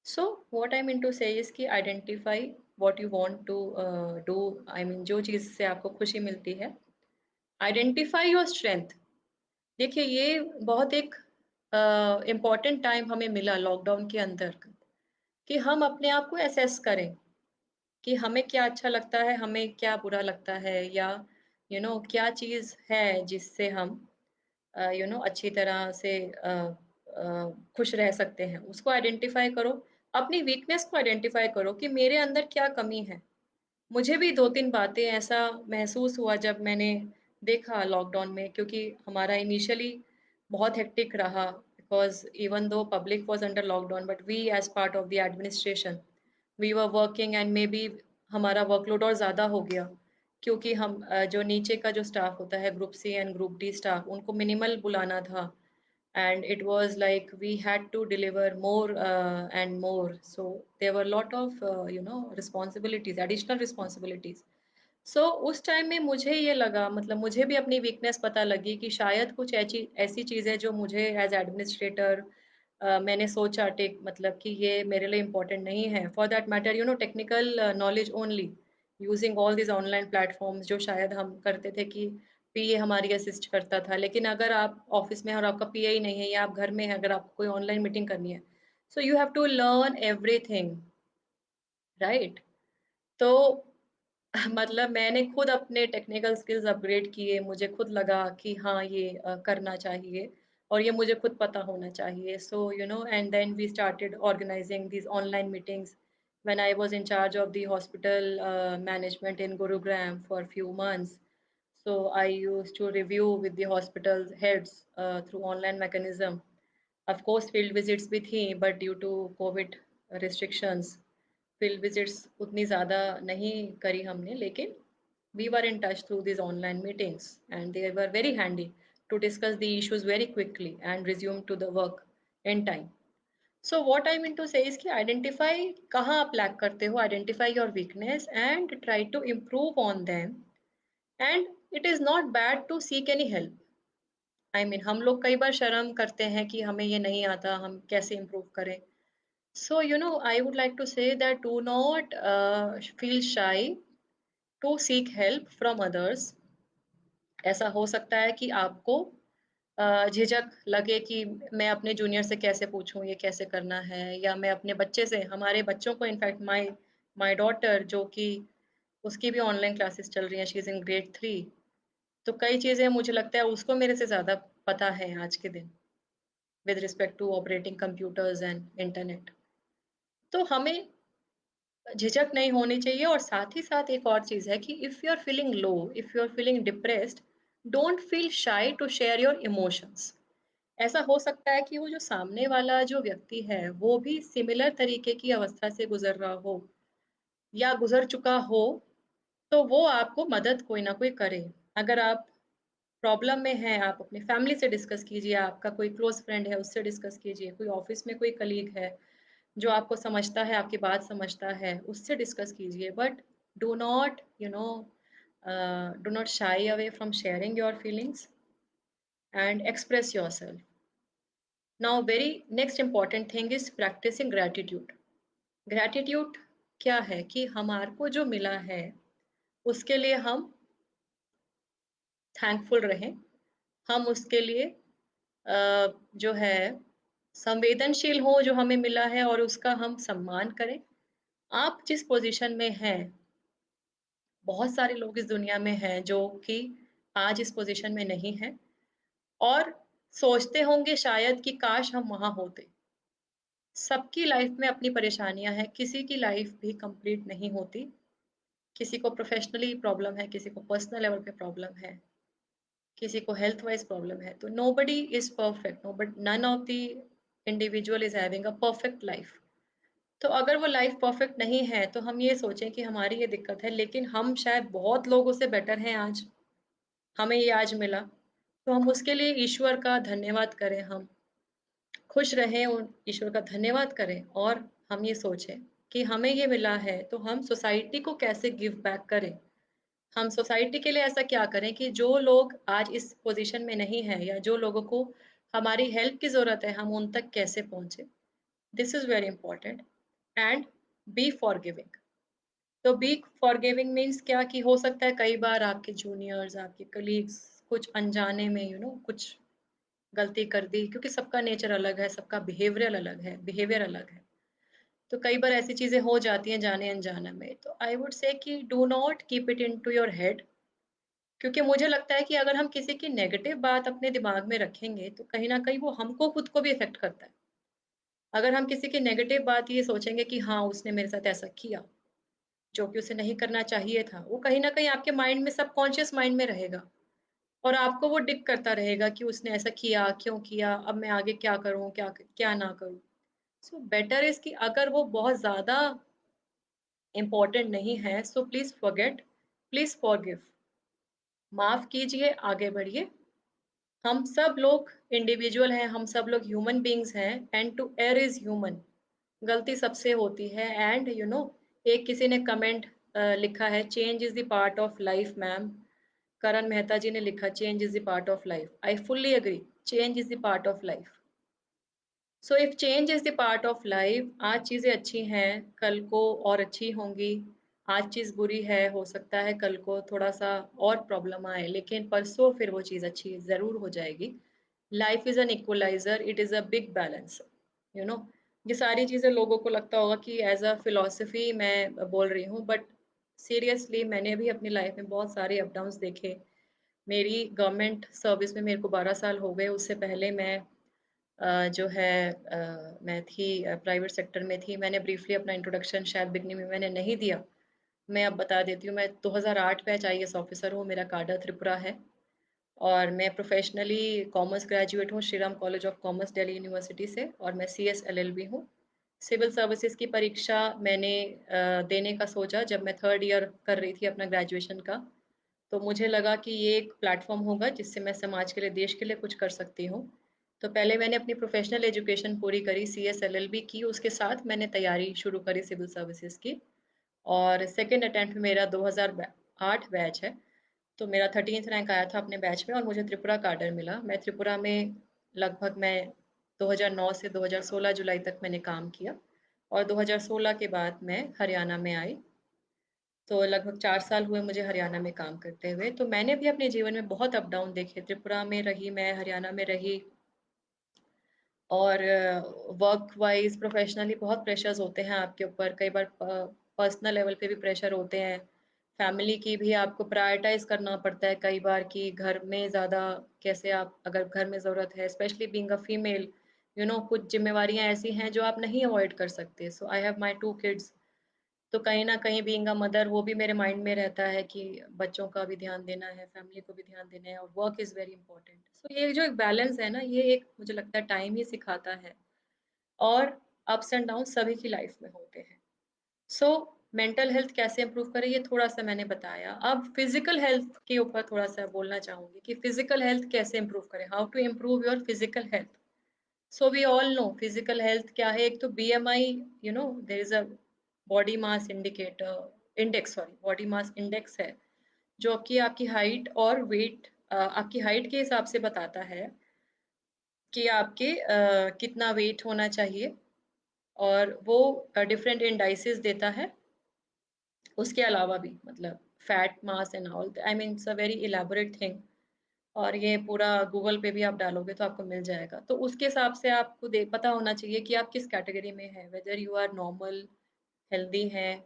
So what I mean to say is कि identify what you want to do. I mean जो चीज़ से आपको खुशी मिलती है, identify your strength. देखिए ये बहुत एक इम्पॉर्टेंट टाइम हमें मिला लॉकडाउन के अंदर, कि हम अपने आप को एसेस करें कि हमें क्या अच्छा लगता है, हमें क्या बुरा लगता है, या क्या चीज़ है जिससे हम अच्छी तरह से खुश रह सकते हैं, उसको आइडेंटिफाई करो। अपनी वीकनेस को आइडेंटिफाई करो कि मेरे अंदर क्या कमी है। मुझे भी 2-3 बातें ऐसा महसूस हुआ जब मैंने देखा लॉकडाउन में, क्योंकि हमारा इनिशियली बहुत हेक्टिक रहा, because even though public was under lockdown, but we as part of the administration, we were working, and maybe हमारा वर्कलोड और ज़्यादा हो गया, क्योंकि हम जो नीचे का जो स्टाफ होता है, group C and group D staff, उनको मिनिमल बुलाना था, and it was like we had to deliver more and more. So there were a lot of responsibilities, additional responsibilities. उस टाइम में मुझे ये लगा मतलब मुझे भी अपनी वीकनेस पता लगी कि शायद कुछ ऐची ऐसी चीज़ें जो मुझे एज़ एडमिनिस्ट्रेटर मैंने सोचा टेक मतलब कि ये मेरे लिए इम्पोर्टेंट नहीं है। For that matter technical knowledge only using all these online platforms जो शायद हम करते थे कि पीए हमारी असिस्ट करता था। लेकिन अगर आप ऑफ़िस में हैं और आपका पीए ही नहीं है या आप घर में हैं, अगर आपको कोई ऑनलाइन मीटिंग करनी है, so you have to learn everything, right? तो मतलब मैंने खुद अपने टेक्निकल स्किल्स अपग्रेड किए, मुझे खुद लगा कि हाँ, ये करना चाहिए और ये मुझे खुद पता होना चाहिए। And then we started organising these online meetings when I was in charge of the hospital management in Gurugram for few months. So I used to review with the hospital's heads through online mechanism. Of course, field visits भी थी, but due to COVID restrictions, field visits उतनी ज़्यादा नहीं करी हमने, लेकिन we were in touch through these online meetings and they were very handy to discuss the issues very quickly and resume to the work in time. So what I mean to say is कि identify कहाँ आप lack करते हो, identify your weakness and try to improve on them. And it is not bad to seek any help. I mean हम लोग कई बार शर्म करते हैं कि हमें ये नहीं आता, हम कैसे इम्प्रूव करें. I would like to say that do not feel shy to seek help from others. ऐसा हो सकता है कि आपको झिझक लगे कि मैं अपने जूनियर से कैसे पूछूं ये कैसे करना है, या मैं अपने बच्चे से, हमारे बच्चों को इनफैक्ट माय माय डॉटर जो कि उसकी भी ऑनलाइन क्लासेस चल रही हैं, शी इज इन ग्रेड 3. तो कई चीज़ें मुझे लगता है उसको मेरे से ज़्यादा पता है आज के दिन with respect to operating computers and internet. तो हमें झिझक नहीं होनी चाहिए. और साथ ही साथ एक और चीज़ है कि if you are feeling low, if you are feeling depressed, don't feel shy to share your emotions. ऐसा हो सकता है कि वो जो सामने वाला जो व्यक्ति है, वो भी सिमिलर तरीके की अवस्था से गुज़र रहा हो या गुज़र चुका हो, तो वो आपको मदद कोई ना कोई करे. अगर आप प्रॉब्लम में हैं, आप अपनी फैमिली से डिस्कस कीजिए, आपका कोई क्लोज़ फ्रेंड है, उससे डिस्कस कीजिए, कोई ऑफ़िस में कोई कलीग है, जो आपको समझता है, आपकी बात समझता है, उससे डिस्कस कीजिए. But do not do not shy away from sharing your feelings and express yourself. Now very next important thing is practising gratitude. Gratitude क्या है कि हमारे को जो मिला है उसके लिए हम थैंकफुल रहें, हम उसके लिए जो है संवेदनशील हो जो हमें मिला है और उसका हम सम्मान करें. आप जिस पोजीशन में हैं, बहुत सारे लोग इस दुनिया में हैं जो कि आज इस पोजीशन में नहीं हैं और सोचते होंगे शायद कि काश हम वहां होते. सबकी लाइफ में अपनी परेशानियां हैं, किसी की लाइफ भी कंप्लीट नहीं होती. किसी को प्रोफेशनली प्रॉब्लम है, किसी को पर्सनल लेवल पे प्रॉब्लम है, किसी को हेल्थ वाइज प्रॉब्लम है. तो nobody is perfect, no but none of the individual is having a perfect life. तो अगर वो लाइफ परफेक्ट नहीं है तो हम ये सोचें कि हमारी ये दिक्कत है, लेकिन हम शायद बहुत लोगों से बेटर हैं आज, हमें ये आज मिला. तो हम उसके लिए ईश्वर का धन्यवाद करें, हम खुश रहें, उन ईश्वर का धन्यवाद करें और हम ये सोचें कि हमें ये मिला है तो हम सोसाइटी को कैसे गिव बैक करें. हम सोसाइटी के लिए ऐसा क्या करें कि जो लोग आज इस पोजीशन में नहीं हैं या जो लोगों को हमारी हेल्प की ज़रूरत है, हम उन तक कैसे पहुँचे. This is very important. And be forgiving. तो बी फॉरगिविंग मीन्स क्या कि हो सकता है कई बार आपके जूनियर्स, आपके कलीग्स कुछ अनजाने में कुछ गलती कर दी, क्योंकि सबका नेचर अलग है, सबका बिहेवियर अलग है. तो कई बार ऐसी चीज़ें हो जाती हैं जाने अनजाने में. तो आई वुड से कि do not keep it into your head. क्योंकि मुझे लगता है कि अगर हम किसी की नेगेटिव बात अपने दिमाग में रखेंगे तो कहीं न कहीं वो हमको खुद को भी इफ़ेक्ट करता है. अगर हम किसी की नेगेटिव बात ये सोचेंगे कि हाँ, उसने मेरे साथ ऐसा किया, जो कि उसे नहीं करना चाहिए था, वो कहीं न कहीं आपके माइंड में, सबकॉन्शियस माइंड में रहेगा और आपको वो डिक करता रहेगा कि उसने ऐसा किया, क्यों किया? अब मैं आगे क्या करूँ, क्या ना करूँ? सो बेटर इज़ कि अगर वो बहुत ज़्यादा इम्पोर्टेंट नहीं है, so please forget, please forgive. माफ़ कीजिए, आगे बढ़िए. हम सब लोग इंडिविजुअल हैं, हम सब लोग ह्यूमन बीइंग्स हैं and to err is human. गलती सबसे होती है. एंड एक किसी ने कमेंट लिखा है change is the part of life ma'am. Karan Mehta ji ने लिखा change is the part of life. I fully agree, change is the part of life. So if change is the part of life, आज चीज़ें अच्छी हैं, कल को और अच्छी होंगी। आज चीज़ बुरी है, हो सकता है कल को थोड़ा-सा और प्रॉब्लम आए, लेकिन परसों फिर वो चीज़ अच्छी ज़रूर हो जाएगी। Life is an equaliser, it is a big balance, you know. ये सारी चीज़ें लोगों को लगता होगा कि एज़ अ फिलॉसफी मैं बोल रही हूँ, बट सीरियसली मैंने भी अपनी लाइफ में बहुत सारे अप डाउन्स देखे। मेरी गवर्नमेंट सर्विस में मेरे को 12 साल हो गए, उससे पहले मैं जो है मैं थी प्राइवेट सेक्टर में थी। मैंने ब्रीफली अपना इंट्रोडक्शन शायद बिगनिंग में मैंने नहीं दिया। मैं अब बता देती हूँ, मैं 2008 बैच आईएएस ऑफिसर हूँ, मेरा काडर त्रिपुरा है। और मैं प्रोफेशनली कॉमर्स ग्रेजुएट हूँ Shriram college of commerce Delhi university से, और मैं सीएस एलएलबी हूँ। सिविल सर्विसेज की परीक्षा मैंने देने का सोचा जब मैं थर्ड ईयर कर रही थी अपना ग्रेजुएशन का। तो मुझे लगा कि ये एक प्लेटफॉर्म होगा जिससे मैं समाज के लिए, देश के लिए कुछ कर सकती हूँ। तो पहले मैंने अपनी प्रोफेशनल एजुकेशन पूरी करी, सीएस एलएलबी की, उसके साथ मैंने तैयारी शुरू करी सिविल सर्विसेज की। और सेकंड अटेम्प्ट मेरा 2008 बैच है। तो मेरा 13th रैंक आया था अपने बैच में और मुझे त्रिपुरा काडर मिला। मैं त्रिपुरा में लगभग मैं 2009 से 2016 जुलाई तक मैंने काम किया, और 2016 के बाद मैं हरियाणा में आई। तो लगभग 4 साल हुए मुझे हरियाणा में काम करते हुए। तो मैंने भी अपने जीवन में बहुत अप डाउन देखे, त्रिपुरा में रही मैं, हरियाणा में रही। और वर्क वाइज प्रोफेशनली बहुत प्रेशर्स होते हैं आपके ऊपर, कई बार पर्सनल लेवल पे भी प्रेशर होते हैं। फैमिली की भी आपको प्रायोरिटाइज करना पड़ता है कई बार, कि घर में ज़्यादा कैसे, आप अगर घर में ज़रूरत है, स्पेशली बीइंग अ फीमेल, कुछ जिम्मेवारियां ऐसी हैं जो आप नहीं अवॉइड कर सकते। सो आई हैव माई 2 किड्स। तो कहीं न कहीं बीइंग अ मदर, वो भी मेरे माइंड में रहता है कि बच्चों का भी ध्यान देना है, फैमिली को भी ध्यान देना है, और वर्क इज़ वेरी इंपॉर्टेंट। सो ये जो एक बैलेंस है ना, ये एक मुझे लगता है टाइम ही सिखाता है। और अप्स एंड डाउन सभी की लाइफ में होते हैं। सो मेंटल हेल्थ कैसे इम्प्रूव करें, ये थोड़ा-सा मैंने बताया। अब फिज़िकल हेल्थ के ऊपर थोड़ा-सा बोलना चाहूँगी कि फिज़िकल हेल्थ कैसे इम्प्रूव करें, how to improve your physical health. So we all know physical health क्या है। एक तो BMI, there is a body mass indicator index, sorry body mass index है, जो कि आपकी हाइट और वेट, आपकी हाइट के हिसाब से बताता है कि आपके कितना वेट होना चाहिए। और वो डिफरेंट इंडाइसेस देता है। उसके अलावा भी मतलब fat mass and all, I mean it's a very elaborate thing. और ये पूरा गूगल पे भी आप डालोगे तो आपको मिल जाएगा। तो उसके हिसाब से आपको दे पता होना चाहिए कि आप किस कैटेगरी में हैं, whether you are normal healthy हैं,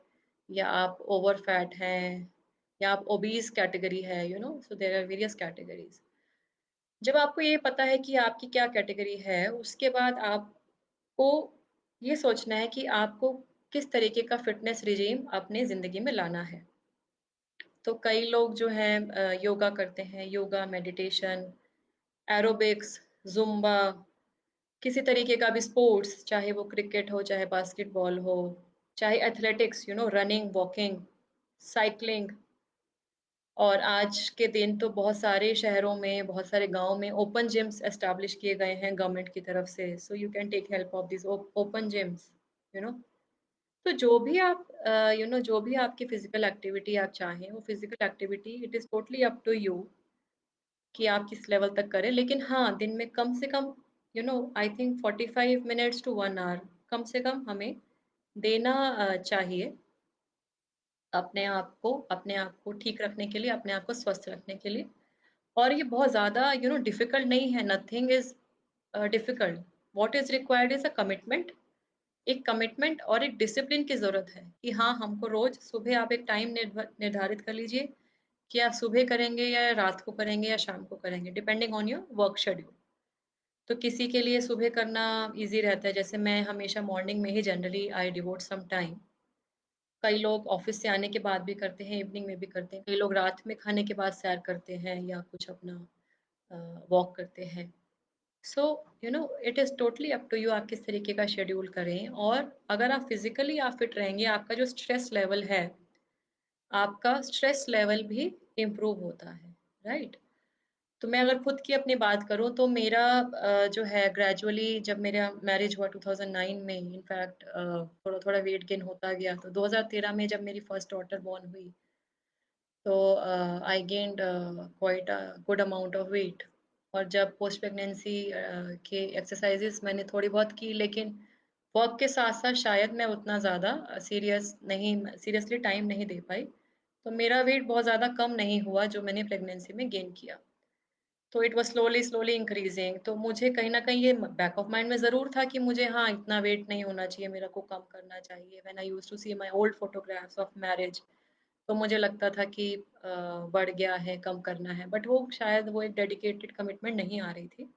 या आप ओवर फैट हैं, या आप ओबीज कैटेगरी है, so there are various categories. जब आपको ये पता है कि आपकी क्या कैटेगरी है, उसके बाद आपको ये सोचना है कि आपको किस तरीके का फिटनेस रिजीम अपनी ज़िंदगी में लाना है। तो कई लोग जो हैं योगा करते हैं, योगा, मेडिटेशन, एरोबिक्स, ज़ुम्बा, किसी तरीके का भी स्पोर्ट्स, चाहे वो क्रिकेट हो, चाहे बास्केटबॉल हो, चाहे एथलेटिक्स, रनिंग, वॉकिंग, साइक्लिंग। और आज के दिन तो बहुत सारे शहरों में, बहुत सारे गाँव में ओपन जिम्स एस्टैब्लिश किए गए हैं गवर्नमेंट की तरफ से। So you can take help of this open gyms, you know. तो जो भी आप जो भी आपकी फिजिकल एक्टिविटी आप चाहें, वो physical activity it is totally up to you कि आप किस लेवल तक करें। लेकिन हाँ, दिन में कम से कम I think 45 minutes to 1 hour कम से कम हमें देना चाहिए अपने आप को ठीक रखने के लिए, अपने आप को स्वस्थ रखने के लिए। और ये बहुत ज़्यादा डिफ़िकल्ट नहीं है, nothing is difficult. What is required is a commitment. एक कमिटमेंट और एक डिसिप्लिन की ज़रूरत है कि हाँ, हमको रोज़ सुबह आप एक टाइम निर्धारित कर लीजिए कि आप सुबह करेंगे या रात को करेंगे या शाम को करेंगे, depending on your work schedule. तो किसी के लिए सुबह करना ईज़ी रहता है, जैसे मैं हमेशा मॉर्निंग में ही generally I devote some time. कई लोग ऑफ़िस से आने के बाद भी करते हैं, इवनिंग में भी करते हैं। कई लोग रात में खाने के बाद सैर करते हैं या कुछ अपना वॉक करते हैं। So it is totally up to you, आप किस तरीके का शेड्यूल करें। और अगर आप फिज़िकली आप फिट रहेंगे, आपका जो स्ट्रेस लेवल है, आपका स्ट्रेस लेवल भी इम्प्रूव होता है, राइट? तो मैं अगर खुद की अपनी बात करूँ तो मेरा जो है ग्रेजुअली जब मेरा मैरिज हुआ 2009 में इनफैक्ट थोड़ा-थोड़ा वेट गेन होता गया। तो 2013 में जब मेरी फर्स्ट डॉटर बॉर्न हुई तो I gained quite a good amount of weight. और जब पोस्ट प्रेगनेंसी के एक्सरसाइजेस मैंने थोड़ी बहुत की, लेकिन वर्क के साथ-साथ शायद मैं उतना ज़्यादा सीरियसली टाइम नहीं दे पाई। तो मेरा वेट बहुत ज़्यादा कम नहीं हुआ जो मैंने प्रेगनेंसी में गेन किया। तो इट वाज़ स्लोली इंक्रीज़िंग। तो मुझे कहीं न कहीं ये बैक ऑफ माइंड में ज़रूर था कि मुझे हाँ, इतना वेट नहीं होना चाहिए, मेरे को कम करना चाहिए। When I used to see my old photographs of marriage, तो मुझे लगता था कि बढ़ गया है, कम करना है। बट वो शायद वो एक डेडिकेटेड कमिटमेंट नहीं आ रही थी।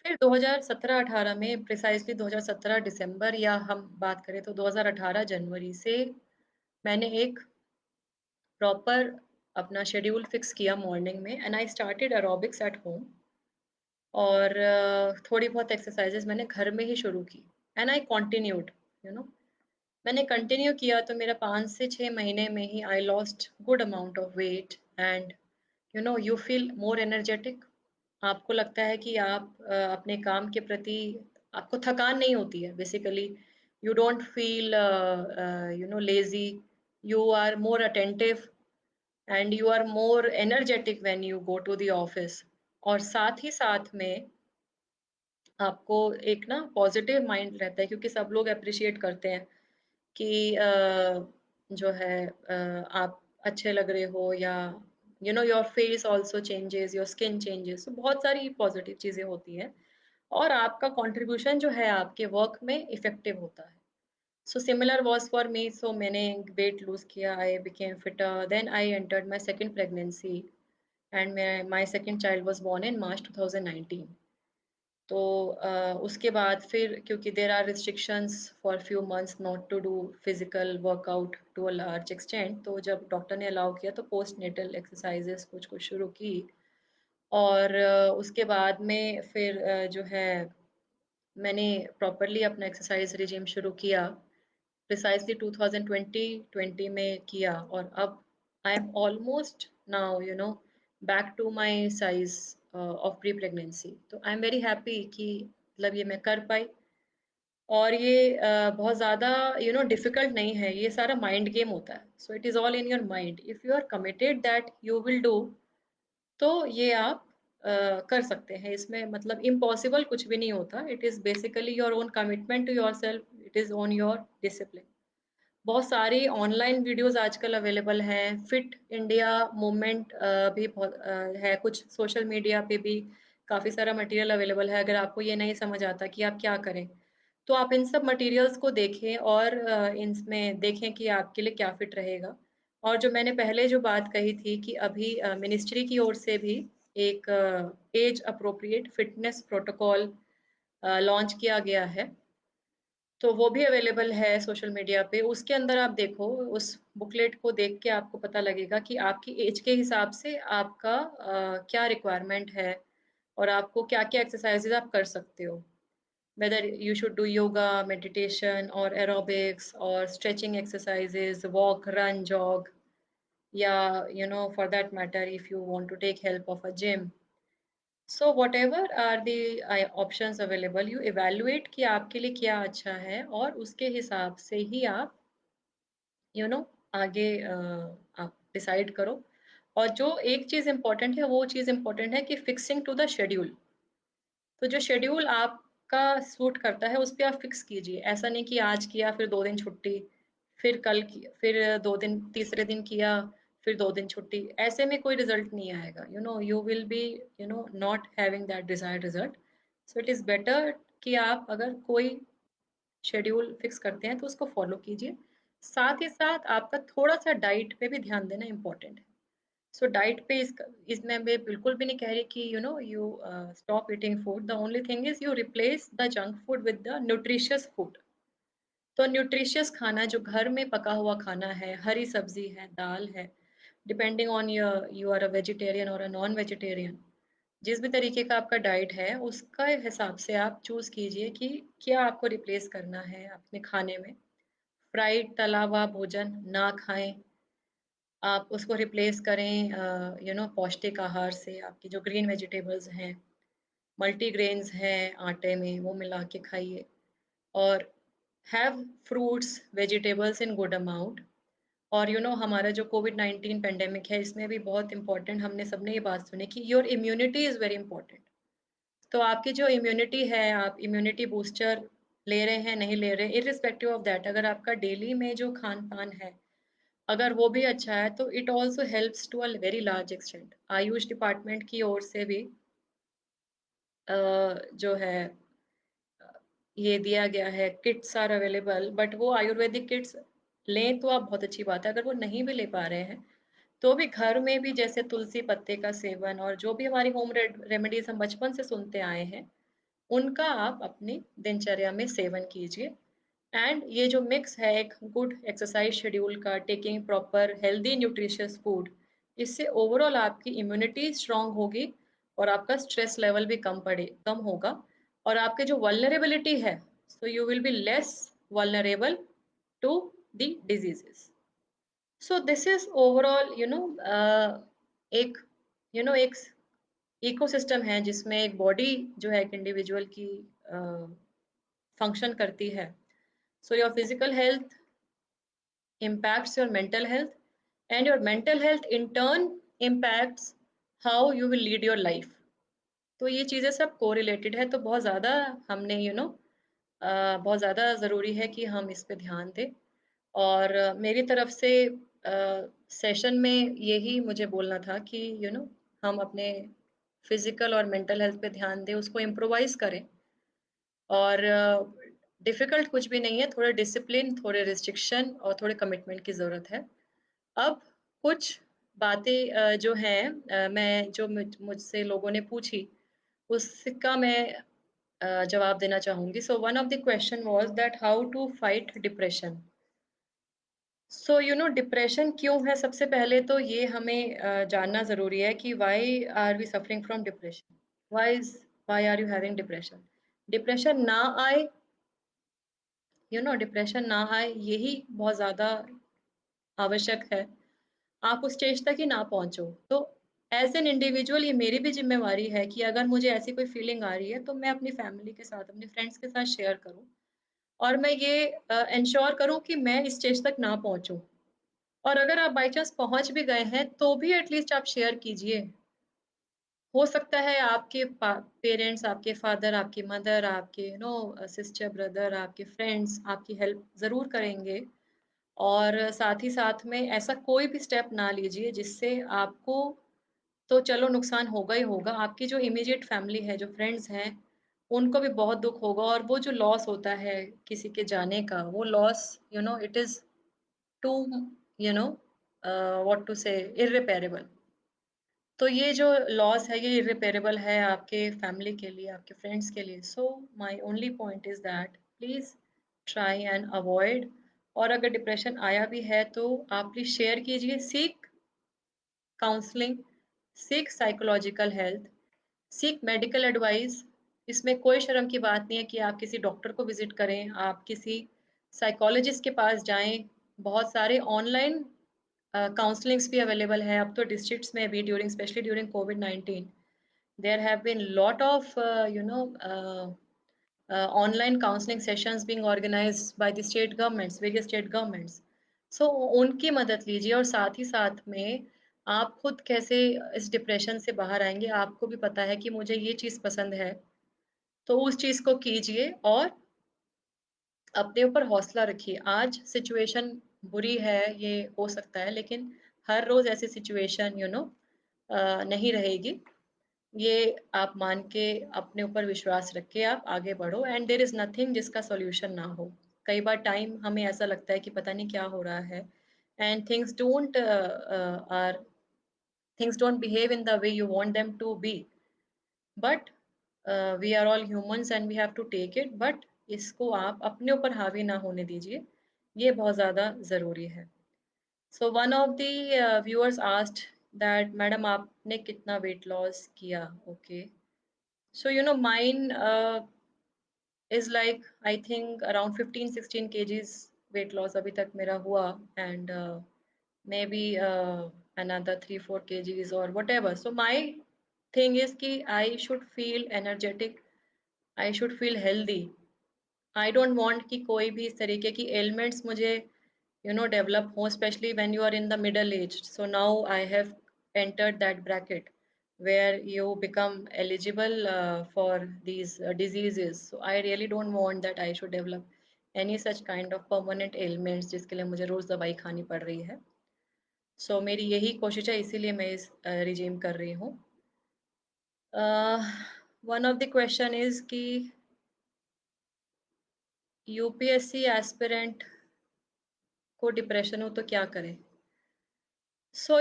फिर 2017-18 में प्रिसाइज़ली 2017 दिसंबर या हम बात करें तो 2018 जनवरी से मैंने एक प्रॉपर अपना शेड्यूल फिक्स किया मॉर्निंग में and I started aerobics at home. और थोड़ी बहुत एक्सरसाइज़ेज़ मैंने घर में ही शुरू की and I continued, you know. मैंने कंटिन्यू किया तो मेरा 5 से 6 महीने में ही I lost good amount of weight and you feel more energetic. आपको लगता है कि आप अपने काम के प्रति आपको थकान नहीं होती है basically. You don't feel lazy, you are more attentive and you are more energetic when you go to the office. और साथ ही साथ में आपको एक ना पॉजिटिव माइंड रहता है क्योंकि सब लोग एप्रिशिएट करते हैं कि जो है आप अच्छे लग रहे हो या your face also changes, your skin changes. तो बहुत सारी पॉजिटिव चीज़ें होती हैं और आपका कंट्रीब्यूशन जो है आपके वर्क में इफ़ेक्टिव होता है। So similar was for me. So मैंने वेट लूज़ किया, I became fitter, then I entered my second pregnancy and my second child was born in March 2019। तो उसके बाद फिर क्योंकि there are restrictions for few months not to do physical workout to a large extent, तो जब doctor ने allow किया तो पोस्ट नेटल एक्सरसाइजेस कुछ कुछ शुरू की। और उसके बाद में फिर जो है मैंने प्रॉपरली अपना एक्सरसाइज रिजीम शुरू किया प्रिसाइजली 2020 में किया। और अब I am almost now back to my size of pre pregnancy. तो आई एम वेरी हैप्पी कि मतलब ये मैं कर पाई। और ये बहुत ज़्यादा डिफ़िकल्ट नहीं है, ये सारा माइंड गेम होता है। So it is all in your mind, if you are committed that you will do, तो ये आप कर सकते हैं। इसमें मतलब इम्पॉसिबल कुछ भी नहीं होता। It is basically your own commitment to yourself, it is on your discipline. बहुत सारी ऑनलाइन वीडियोज़ आजकल अवेलेबल हैं। फिट इंडिया मूवमेंट भी बहुत है, कुछ सोशल मीडिया पे भी काफ़ी सारा मटेरियल अवेलेबल है। अगर आपको ये नहीं समझ आता कि आप क्या करें, तो आप इन सब मटेरियल्स को देखें और इनमें देखें कि आपके लिए क्या फिट रहेगा। और जो मैंने पहले जो बात कही थी कि अभी मिनिस्ट्री की ओर से भी एक age appropriate fitness protocol launch किया गया है। तो वो भी अवेलेबल है सोशल मीडिया पे। उसके अंदर आप देखो, उस बुकलेट को देख के आपको पता लगेगा कि आपकी एज के हिसाब से आपका क्या रिक्वायरमेंट है और आपको क्या-क्या एक्सरसाइज़ेज़ आप कर सकते हो। Whether you should do yoga, meditation और एरोबिक्स और stretching exercises, walk, run, jog या for that matter if you want to take help of a gym. So whatever are the options available, you evaluate कि आपके लिए क्या अच्छा है और उसके हिसाब से ही आप यू नो आगे आप डिसाइड करो। और जो एक चीज़ इम्पोर्टेंट है वो चीज़ इम्पोर्टेंट है कि फिक्सिंग टू द शेड्यूल। तो जो शेड्यूल आपका सूट करता है उस पे आप फिक्स कीजिए। ऐसा नहीं कि आज किया फिर 2 दिन छुट्टी, फिर कल की फिर 2 दिन तीसरे दिन किया, फिर 2 दिन छुट्टी। ऐसे में कोई रिज़ल्ट नहीं आएगा। You will B not having that desired result. So it is better कि आप अगर कोई शेड्यूल फिक्स करते हैं तो उसको फ़ॉलो कीजिए। साथ ही साथ आपका थोड़ा-सा डाइट पे भी ध्यान देना इम्पोर्टेंट है। सो डाइट पे इसमें मैं बिल्कुल भी नहीं कह रही कि you stop eating food. The only thing is you replace the junk food with the nutritious food. तो न्यूट्रिशियस खाना जो घर में पका हुआ खाना है, हरी सब्ज़ी है, दाल है, depending on you are a vegetarian और अ नॉन वेजिटेरियन। जिस भी तरीके का आपका डाइट है, उसका हिसाब से आप चूज़ कीजिए कि क्या आपको रिप्लेस करना है अपने खाने में। फ्राइड तला हुआ भोजन ना खाएँ। आप उसको रिप्लेस करें पौष्टिक आहार से, आपकी जो ग्रीन वेजिटेबल्स हैं, मल्टीग्रेन्स हैं आटे में, वो मिला के खाइए और have fruits, vegetables in good amount. और हमारा जो कोविड-19 पेंडेमिक है, इसमें भी बहुत इम्पोर्टेंट हमने सबने ये बात सुनी कि your immunity is very important. तो आपकी जो इम्यूनिटी है, आप इम्यूनिटी बूस्टर ले रहे हैं, नहीं ले रहे हैं, इर्रिस्पेक्टिव ऑफ दैट, अगर आपका डेली में जो खान-पान है, अगर वो भी अच्छा है, तो it also helps to a very large extent. Ayush department की ओर से भी जो है ये दिया गया है, किट्स आर अवेलेबल, बट वो आयुर्वेदिक किट्स लें तो आप बहुत अच्छी बात है। अगर वो नहीं भी ले पा रहे हैं, तो भी घर में भी जैसे तुलसी पत्ते का सेवन और जो भी हमारी होम रेमेडीज हम बचपन से सुनते आए हैं, उनका आप अपनी दिनचर्या में सेवन कीजिए। एंड ये जो मिक्स है एक गुड एक्सरसाइज शेड्यूल का, taking proper healthy nutritious food, इससे ओवरऑल आपकी इम्यूनिटी स्ट्रांग होगी और आपका स्ट्रेस लेवल भी कम होगा और आपके जो वल्नरेबिलिटी है, so you will be less vulnerable to the diseases. So this is overall एक एक इकोसिस्टम है जिसमें एक बॉडी जो है एक इंडिविजुअल की फंक्शन करती है। So your physical health impacts your mental health and your mental health in turn impacts how you will lead your life। तो ये चीज़ें सब कोरिलेटेड है, तो बहुत ज़्यादा हमने बहुत ज़्यादा ज़रूरी है कि हम इस पे ध्यान दें। और मेरी तरफ से सेशन में यही मुझे बोलना था कि हम अपने फिजिकल और मेंटल हेल्थ पे ध्यान दें, उसको इम्प्रोवाइज करें। और डिफ़िकल्ट कुछ भी नहीं है, थोड़े डिसिप्लिन, थोड़े रिस्ट्रिक्शन और थोड़े कमिटमेंट की ज़रूरत है। अब कुछ बातें जो हैं मैं जो मुझसे लोगों ने पूछी, उसका मैं जवाब देना चाहूँगी। So one of the question was that how to fight depression. So depression क्यों है, सबसे पहले तो ये हमें जानना ज़रूरी है कि why are we suffering from depression? Why are you having depression? Depression ना आए, डिप्रेशन ना आए, यही बहुत ज़्यादा आवश्यक है। आप उस स्टेज तक ही ना पहुँचो। तो एज़ एन इंडिविजुअल ये मेरी भी ज़िम्मेवारी है कि अगर मुझे ऐसी कोई फीलिंग आ रही है, तो मैं अपनी फैमिली के साथ, अपने फ्रेंड्स के साथ शेयर करूँ और मैं ये एन्श्योर करूँ कि मैं इस स्टेज तक ना पहुँचूँ। और अगर आप बाय चांस पहुँच भी गए हैं, तो भी एटलीस्ट आप शेयर कीजिए। हो सकता है आपके पेरेंट्स, आपके फादर, आपकी मदर, आपके सिस्टर, ब्रदर, आपके फ्रेंड्स आपकी हेल्प ज़रूर करेंगे। और साथ ही साथ में ऐसा कोई भी स्टेप ना लीजिए जिससे आपको, तो चलो नुकसान होगा ही होगा, आपकी जो इमीडिएट फैमिली है, जो फ्रेंड्स हैं, उनको भी बहुत दुःख होगा और वो जो लॉस होता है किसी के जाने का, वो loss it is to you know what to say irreparable. तो ये जो लॉस है, ये इर्रिपेयरेबल है आपके फैमिली के लिए, आपके फ्रेंड्स के लिए। So my only point is that please try and avoid. और अगर डिप्रेशन आया भी है, तो आप प्लीज़ शेयर कीजिए, seek counselling, seek psychological health, seek medical advice. इसमें कोई शर्म की बात नहीं है कि आप किसी डॉक्टर को विज़िट करें, आप किसी साइकोलॉजिस्ट के पास जाएँ। बहुत सारे ऑनलाइन काउंसलिंग्स भी अवेलेबल हैं अब तो डिस्ट्रिक्ट्स में भी, specially during covid there have been lot of online counseling sessions being organized by the state governments, various state governments। So उनकी मदद लीजिए और साथ ही साथ में आप खुद कैसे इस डिप्रेशन से बाहर आएँगे, आपको भी पता है कि मुझे ये चीज़ पसंद है, तो उस चीज़ को कीजिए और अपने ऊपर हौसला रखिए। आज सिचुएशन बुरी है, ये हो सकता है, लेकिन हर रोज़ ऐसी सिचुएशन नहीं रहेगी। ये आप मान के अपने ऊपर विश्वास रख के आप आगे बढ़ो एंड देयर इज़ नथिंग जिसका सॉल्यूशन ना हो। कई बार टाइम हमें ऐसा लगता है कि पता नहीं क्या हो रहा है and things don't behave in the way you want them to be, but we are all humans and we have to take it, but इसको आप अपने ऊपर हावी ना होने दीजिए, ये बहुत ज़्यादा ज़रूरी है। सो one of the viewers asked that madam आपने कितना वेट लॉस किया? Okay, so mine is like I think around 15-16 kgs weight loss अभी तक मेरा हुआ। And maybe another 3 4 kgs or whatever. So my thing is कि I should feel energetic, I should feel healthy. I don't want कि कोई भी इस तरीके की ailments मुझे develop हो, especially when you are in the middle age. So now I have entered that bracket where you become eligible for these diseases. So I really don't want that I should develop any such kind of permanent ailments जिसके लिए मुझे रोज दवाई खानी पड़ रही है. So मेरी यही कोशिश है, इसीलिए मैं इस रिजीम कर रही हूँ. One of the question is कि यूपीएससी एस्पिरेंट को डिप्रेशन हो तो क्या करें. So,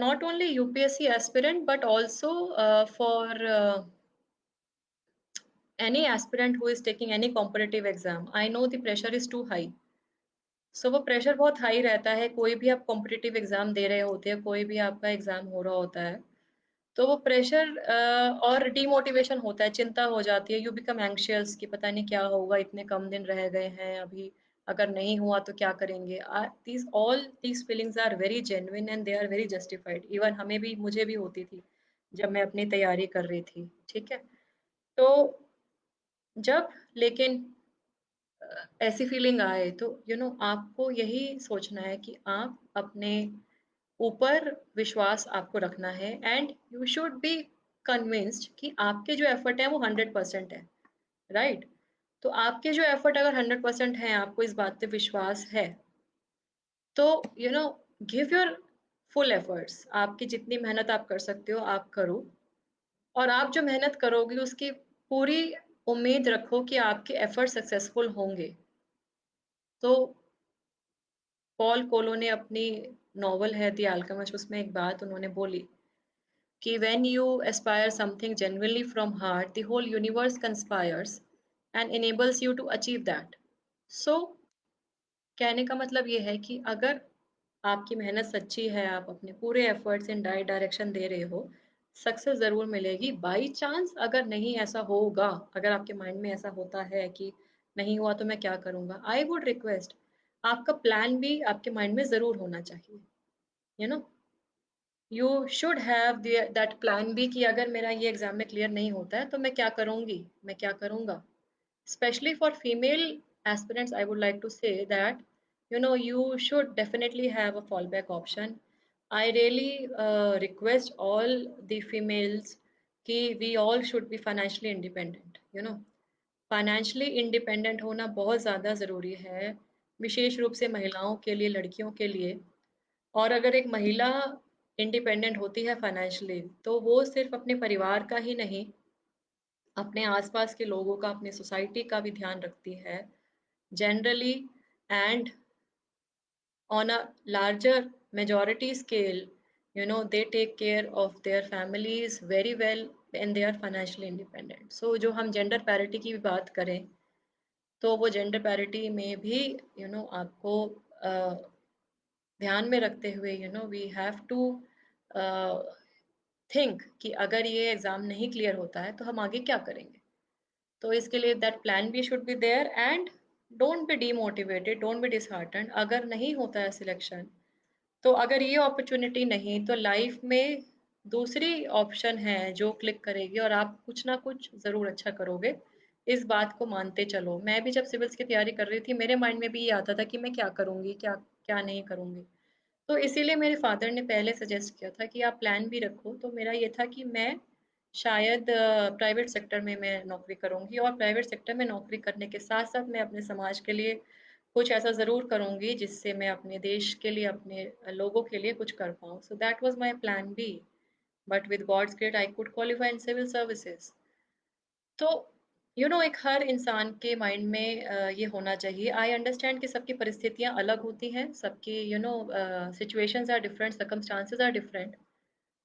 not only UPSC aspirant, but also for any aspirant who is taking any competitive exam. I know the pressure is too high. So, वो pressure बहुत high रहता है. कोई भी आप कॉम्पिटिटिव एग्जाम दे रहे होते हैं, कोई भी आपका एग्जाम हो रहा होता है, तो वो प्रेशर और डीमोटिवेशन होता है, चिंता हो जाती है. यू बिकम एंग्शियस कि पता नहीं क्या होगा, इतने कम दिन रह गए हैं अभी, अगर नहीं हुआ तो क्या करेंगे. these all these feelings are very genuine and they are very justified. Even हमें भी, मुझे भी होती थी जब मैं अपनी तैयारी कर रही थी. ठीक है. तो जब लेकिन ऐसी फीलिंग आए तो आपको यही सोचना है कि आप अपने ऊपर विश्वास आपको रखना है. And you should be convinced कि आपके जो एफर्ट है वो 100% है. राइट. तो आपके जो एफर्ट अगर 100% है, आपको इस बात पे विश्वास है, तो गिव योर फुल एफर्ट्स. आपकी जितनी मेहनत आप कर सकते हो आप करो. और आप जो मेहनत करोगे उसकी पूरी उम्मीद रखो कि आपके एफर्ट सक्सेसफुल होंगे. तो पॉल कोलो ने अपनी नॉवल है द अल्केमिस्ट, उसमें एक बात उन्होंने बोली कि when you aspire something genuinely from heart, the whole universe conspires and enables you to achieve that. So कहने का मतलब ये है कि अगर आपकी मेहनत सच्ची है, आप अपने पूरे एफर्ट्स इन डायरेक्शन दे रहे हो, सक्सेस ज़रूर मिलेगी. बाई चांस अगर नहीं ऐसा होगा, अगर आपके माइंड में ऐसा होता है कि नहीं हुआ तो मैं क्या करूँगा, आई वुड रिक्वेस्ट आपका प्लान भी आपके माइंड में ज़रूर होना चाहिए. You know you should have that plan भी कि अगर मेरा ये एग्जाम में क्लियर नहीं होता है तो मैं क्या करूँगी, मैं क्या करूँगा. Especially for female aspirants, I would like to say that you should definitely have a fallback option. I really request all the females कि we all should be financially independent. Financially independent होना बहुत ज़्यादा ज़रूरी है, विशेष रूप से महिलाओं के लिए, लड़कियों के लिए. और अगर एक महिला इंडिपेंडेंट होती है फाइनेंशियली, तो वो सिर्फ अपने परिवार का ही नहीं, अपने आसपास के लोगों का, अपनी सोसाइटी का भी ध्यान रखती है generally. And on a larger majority scale, they take care of their families very well when they are financially independent. So जो हम जेंडर पैरिटी की भी बात करें, तो वो जेंडर पैरिटी में भी आपको ध्यान में रखते हुए वी हैव टू थिंक कि अगर ये एग्ज़ाम नहीं क्लियर होता है तो हम आगे क्या करेंगे. तो इसके लिए that plan B should be there. And don't be demotivated, don't be disheartened अगर नहीं होता है सिलेक्शन. तो अगर ये अपॉर्चुनिटी नहीं, तो लाइफ में दूसरी ऑप्शन है जो क्लिक करेगी और आप कुछ ना कुछ ज़रूर अच्छा करोगे. इस बात को मानते चलो. मैं भी जब सिविल्स की तैयारी कर रही थी, मेरे माइंड में भी ये आता था कि मैं क्या करूँगी, क्या क्या नहीं करूँगी. तो इसीलिए मेरे फादर ने पहले सजेस्ट किया था कि आप प्लान भी रखो. तो मेरा ये था कि मैं शायद प्राइवेट सेक्टर में मैं नौकरी करूँगी, और प्राइवेट सेक्टर में नौकरी करने के साथ-साथ मैं अपने समाज के लिए कुछ ऐसा ज़रूर करूँगी जिससे मैं अपने देश के लिए, अपने लोगों के लिए कुछ कर पाऊँ. So that was my plan B. But with God's grace I could qualify in civil services. तो एक हर इंसान के माइंड में ये होना चाहिए. आई अंडरस्टैंड कि सबकी परिस्थितियाँ अलग होती हैं, सबकी situations are different, circumstances are different.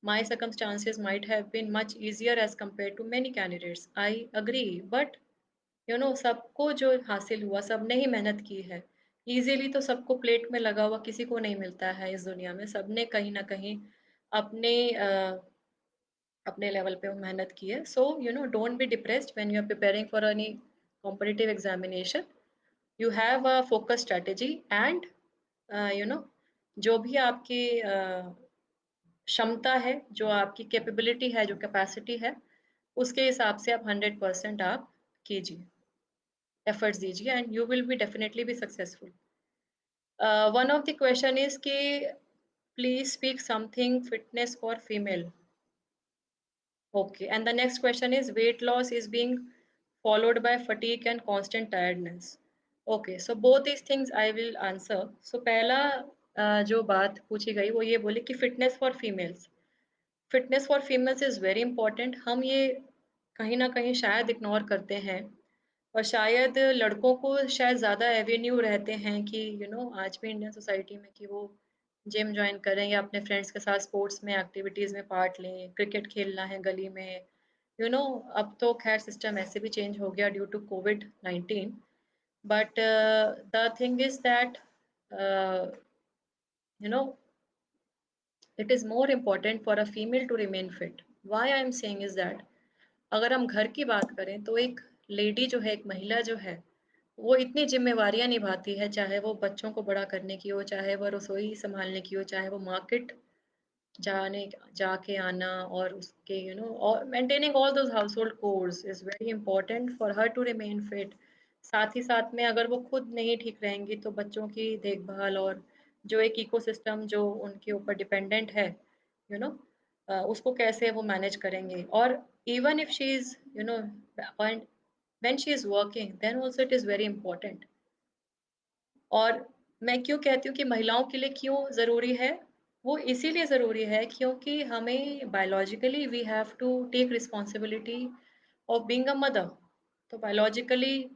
My circumstances might have been much easier as compared to many candidates. I agree, but सबको जो हासिल हुआ, सबने ही मेहनत की है. इजीली तो सबको प्लेट में लगा हुआ किसी को नहीं मिलता है इस दुनिया में. सबने कहीं ना कहीं अपने अपने लेवल पे मेहनत की है. So don't be depressed when you are preparing for any competitive examination. You have a focus strategy, and you know जो भी आपकी क्षमता है, जो आपकी कैपेबिलिटी है, जो कैपेसिटी है, उसके हिसाब से आप 100% आप कीजिए, एफर्ट्स दीजिए and you will be definitely be successful. One of the question is कि please speak something fitness for female. Okay, and the next question is weight loss is being followed by fatigue and constant tiredness. Okay, so both these things I will answer. So पहला जो बात पूछी गई वो ये बोली कि fitness for females. Fitness for females is very important. हम ये कहीं ना कहीं शायद इग्नोर करते हैं और शायद लड़कों को शायद ज़्यादा एवेन्यू रहते हैं कि आज भी इंडियन सोसाइटी में कि वो जिम ज्वाइन करें या अपने फ्रेंड्स के साथ स्पोर्ट्स में एक्टिविटीज़ में पार्ट लें, क्रिकेट खेलना है गली में। अब तो खैर सिस्टम ऐसे भी चेंज हो गया ड्यू टू कोविड-19, but the thing is that you know it is more important for a female to remain fit. Why I am saying is that अगर हम घर की बात करें तो एक लेडी जो है, एक महिला जो है, वो इतनी ज़िम्मेवारियाँ निभाती है, चाहे वो बच्चों को बड़ा करने की हो, चाहे वो रसोई सँभालने की हो, चाहे वो मार्केट जाने जाके आना और उसके और maintaining all those household chores is very important for her to remain fit. साथ ही साथ में अगर वो खुद नहीं ठीक रहेंगी तो बच्चों की देखभाल और जो एक इकोसिस्टम जो उनके ऊपर डिपेंडेंट है, यू नो उसको कैसे वो मैनेज करेंगे। और even if she is and when she is working then also it is very important. और मैं क्यों कहती हूँ कि महिलाओं के लिए क्यों ज़रूरी है? वो इसीलिए ज़रूरी है क्योंकि हमें biologically we have to take responsibility of being a mother. तो biologically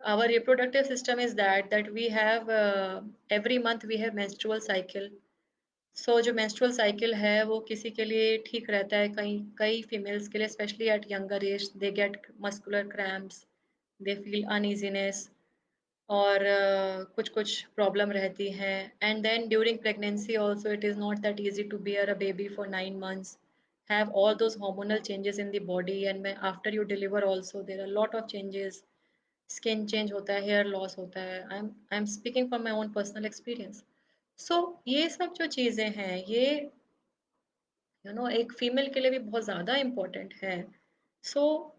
our reproductive system is that we have every month we have menstrual cycle. So जो मेंस्ट्रुअल साइकिल है वो किसी के लिए ठीक रहता है, कई कई फीमेल्स के लिए specially at younger age they get muscular cramps, they feel uneasiness और कुछ-कुछ प्रॉब्लम रहती हैं and then during pregnancy also it is not that easy to bear a baby for 9 months, have all those hormonal changes in the body and when after you deliver also there are a lot of changes, skin change होता है, hair loss होता है। I am speaking from my own personal experience. So ये सब जो चीज़ें हैं ये एक फीमेल के लिए भी बहुत ज़्यादा इम्पोर्टेंट है। सो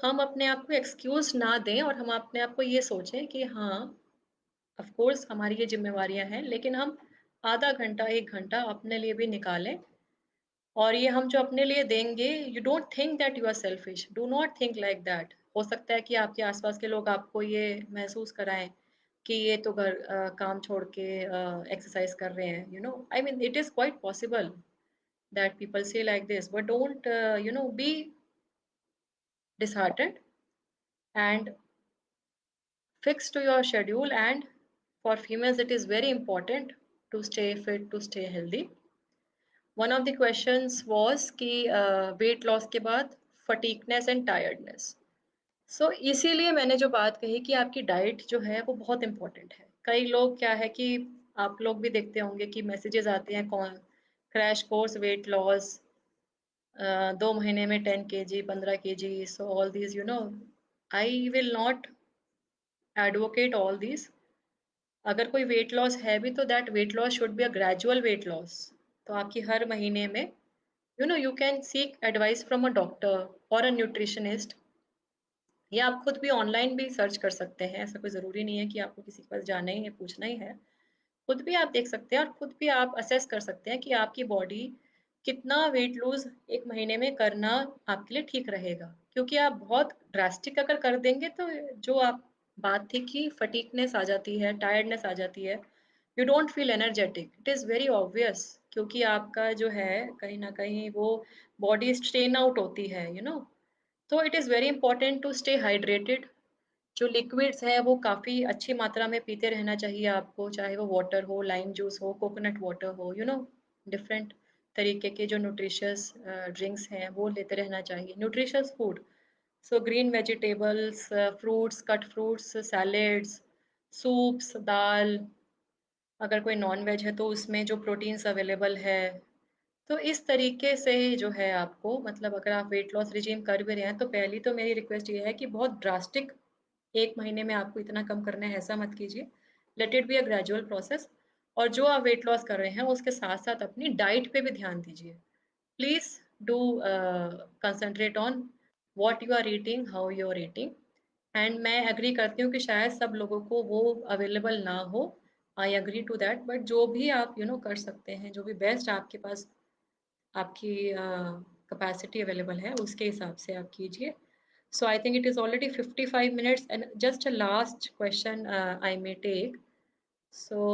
हम अपने आप को एक्सक्यूज़ ना दें और हम अपने आप को ये सोचें कि हाँ, ऑफ कोर्स हमारी ये ज़िम्मेवारियाँ हैं, लेकिन हम आधा घंटा, 1 घंटा अपने लिए भी निकालें और ये हम जो अपने लिए देंगे, you don't think that you are selfish, do not think like that. हो सकता है कि आपके आस-पास के लोग आपको ये महसूस कराएँ कि ये तो काम छोड़ के एक्सरसाइज़ कर रहे हैं, I mean it is quite possible that people say like this, but don't be disheartened and fix to your schedule. And for females it is very important to stay fit, to stay healthy. One of the questions was कि weight loss के बाद fatigueness and tiredness. सो इसीलिए मैंने जो बात कही कि आपकी डाइट जो है वो बहुत इंपॉर्टेंट है। कई लोग क्या है कि आप लोग भी देखते होंगे कि मैसेजेस आते हैं कौन क्रैश कोर्स वेट लॉस 2 महीने में 10 kg 15 kg। So all these I will not advocate all these. अगर कोई वेट लॉस है भी तो that weight loss should be a gradual weight loss. तो आपकी हर महीने में you can seek advice from a doctor और अ न्यूट्रिशनिस्ट या आप खुद भी ऑनलाइन भी सर्च कर सकते हैं। ऐसा कोई ज़रूरी नहीं है कि आपको किसी के पास जाना ही है, पूछना ही है। खुद भी आप देख सकते हैं और खुद भी आप असेस कर सकते हैं कि आपकी बॉडी कितना वेट लूज़ 1 महीने में करना आपके लिए ठीक रहेगा। क्योंकि आप बहुत ड्रास्टिक अगर कर देंगे तो जो आप बात थी कि फटीगनेस आ जाती है, टायर्डनेस आ जाती है, you don't feel energetic, it is very obvious क्योंकि आपका जो है कहीं न कहीं वो बॉडी स्ट्रेन आउट होती है, तो it is very important to stay hydrated. जो लिक्विड्स हैं वो काफ़ी अच्छी मात्रा में पीते रहना चाहिए आपको, चाहे वो वाटर हो, लाइम जूस हो, कोकोनट वाटर हो, डिफरेंट तरीके के जो न्यूट्रिशियस ड्रिंक्स हैं वो लेते रहना चाहिए। Nutritious food, so green vegetables, fruits, cut fruits, salads, soups, दाल, अगर कोई नॉन-वेज है तो उसमें जो प्रोटीन्स अवेलेबल है। तो इस तरीके से जो है आपको मतलब अगर आप वेट लॉस रिजीम कर भी रहे हैं तो पहली तो मेरी रिक्वेस्ट ये है कि बहुत ड्रास्टिक 1 महीने में आपको इतना कम करना है ऐसा मत कीजिए। Let it be a gradual process. और जो आप वेट लॉस कर रहे हैं उसके साथ-साथ अपनी डाइट पे भी ध्यान दीजिए। Please do concentrate on what you are eating, how you are eating. And मैं एग्री करती हूँ कि शायद सब लोगों को वो अवेलेबल ना हो। I agree to that, but जो भी आप कर सकते हैं, जो भी बेस्ट आपके पास आपकी कैपेसिटी अवेलेबल है उसके हिसाब से आप कीजिए। So I think it is already 55 minutes and just a last question I may take. So,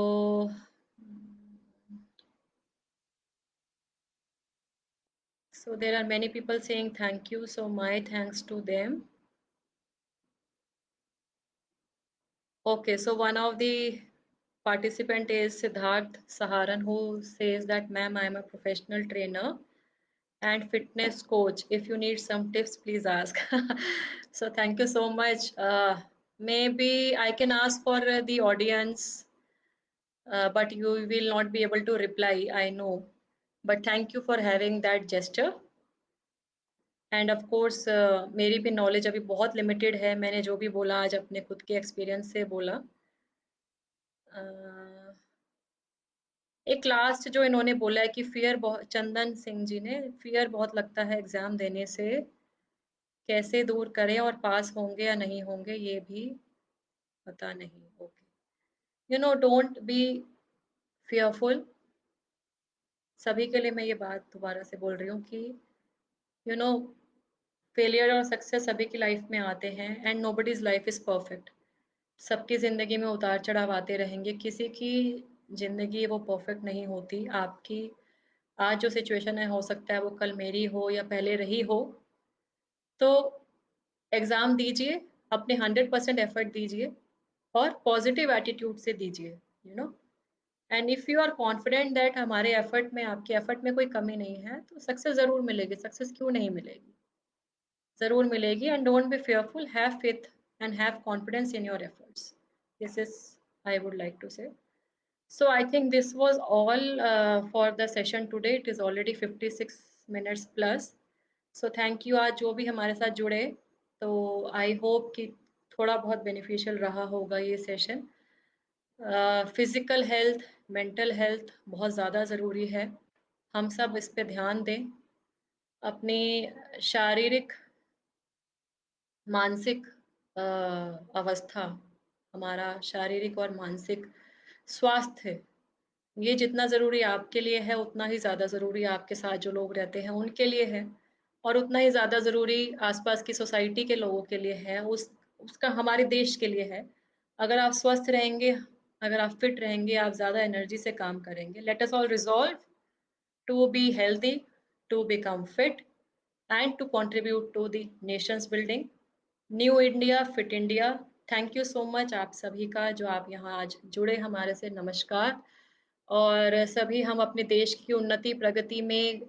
so there are many people saying thank you. So my thanks to them. Okay, so one of the participant is Siddharth Saharan who says that ma'am, I am a professional trainer and fitness coach. If you need some tips, please ask. So thank you so much. Maybe I can ask for the audience, but you will not be able to reply, I know. But thank you for having that gesture. End of course मेरी भी knowledge अभी बहुत limited है। मैंने जो भी बोला आज अपने खुद के एक्सपीरियंस से बोला। एक लास्ट जो इन्होंने बोला है कि फियर बहुत, चंदन सिंह जी ने, फियर बहुत लगता है एग्जाम देने से, कैसे दूर करें और पास होंगे या नहीं होंगे ये भी पता नहीं। Okay, don't be fearful. सभी के लिए मैं ये बात दोबारा से बोल रही हूँ कि यू नो फेलियर और सक्सेस सभी की लाइफ में आते हैं and nobody's life is perfect. सबकी ज़िंदगी में उतार चढ़ाव आते रहेंगे, किसी की ज़िंदगी वो परफेक्ट नहीं होती। आपकी आज जो सिचुएशन है हो सकता है वो कल मेरी हो या पहले रही हो। तो एग्ज़ाम दीजिए, अपने 100% एफर्ट दीजिए और पॉजिटिव एटीट्यूड से दीजिए। You know and if you are confident that हमारे एफर्ट में, आपके एफर्ट में कोई कमी नहीं है, तो सक्सेस ज़रूर मिलेगी। सक्सेस क्यों नहीं मिलेगी, ज़रूर मिलेगी। And don't B fearful, have faith and have confidence in your efforts. This is I would like to say. So I think this was all for the session today. It is already 56 minutes plus. So thank you आज जो भी हमारे साथ जुड़े। तो I hope कि थोड़ा बहुत बेनिफिशियल रहा होगा ये session. Physical health, mental health बहुत ज़्यादा ज़रूरी है। हम सब इस पे ध्यान दें। अपनी शारीरिक, मानसिक अवस्था, हमारा शारीरिक और मानसिक स्वास्थ्य, ये जितना ज़रूरी आपके लिए है उतना ही ज़्यादा ज़रूरी आपके साथ जो लोग रहते हैं उनके लिए है, और उतना ही ज़्यादा ज़रूरी आसपास की सोसाइटी के लोगों के लिए है, उसका हमारे देश के लिए है। अगर आप स्वस्थ रहेंगे, अगर आप फिट रहेंगे, आप ज़्यादा एनर्जी से काम करेंगे। Let us all resolve to be healthy, to become fit, and to contribute to the nation's building. New India, fit India. Thank you so much आप सभी का जो आप यहाँ आज जुड़े हमारे से। नमस्कार। और सभी हम अपने देश की उन्नति प्रगति में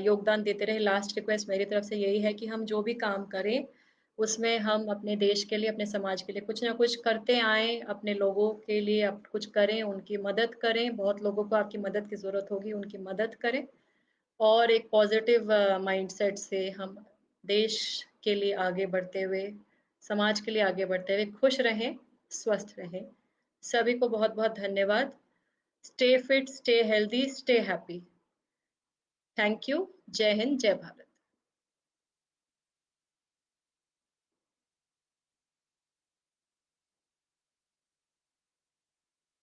योगदान देते रहे। लास्ट रिक्वेस्ट मेरी तरफ से यही है कि हम जो भी काम करें उसमें हम अपने देश के लिए, अपने समाज के लिए कुछ ना कुछ करते आएँ, अपने लोगों के लिए आप कुछ करें, उनकी मदद करें। बहुत लोगों को आपकी मदद की ज़रूरत होगी, उनकी मदद करें। और एक पॉजिटिव माइंडसेट से हम देश के लिए आगे बढ़ते हुए, समाज के लिए आगे बढ़ते हुए खुश रहें, स्वस्थ रहें। सभी को बहुत-बहुत धन्यवाद। Stay fit, stay healthy, stay happy. Thank you. जय हिंद, जय भारत।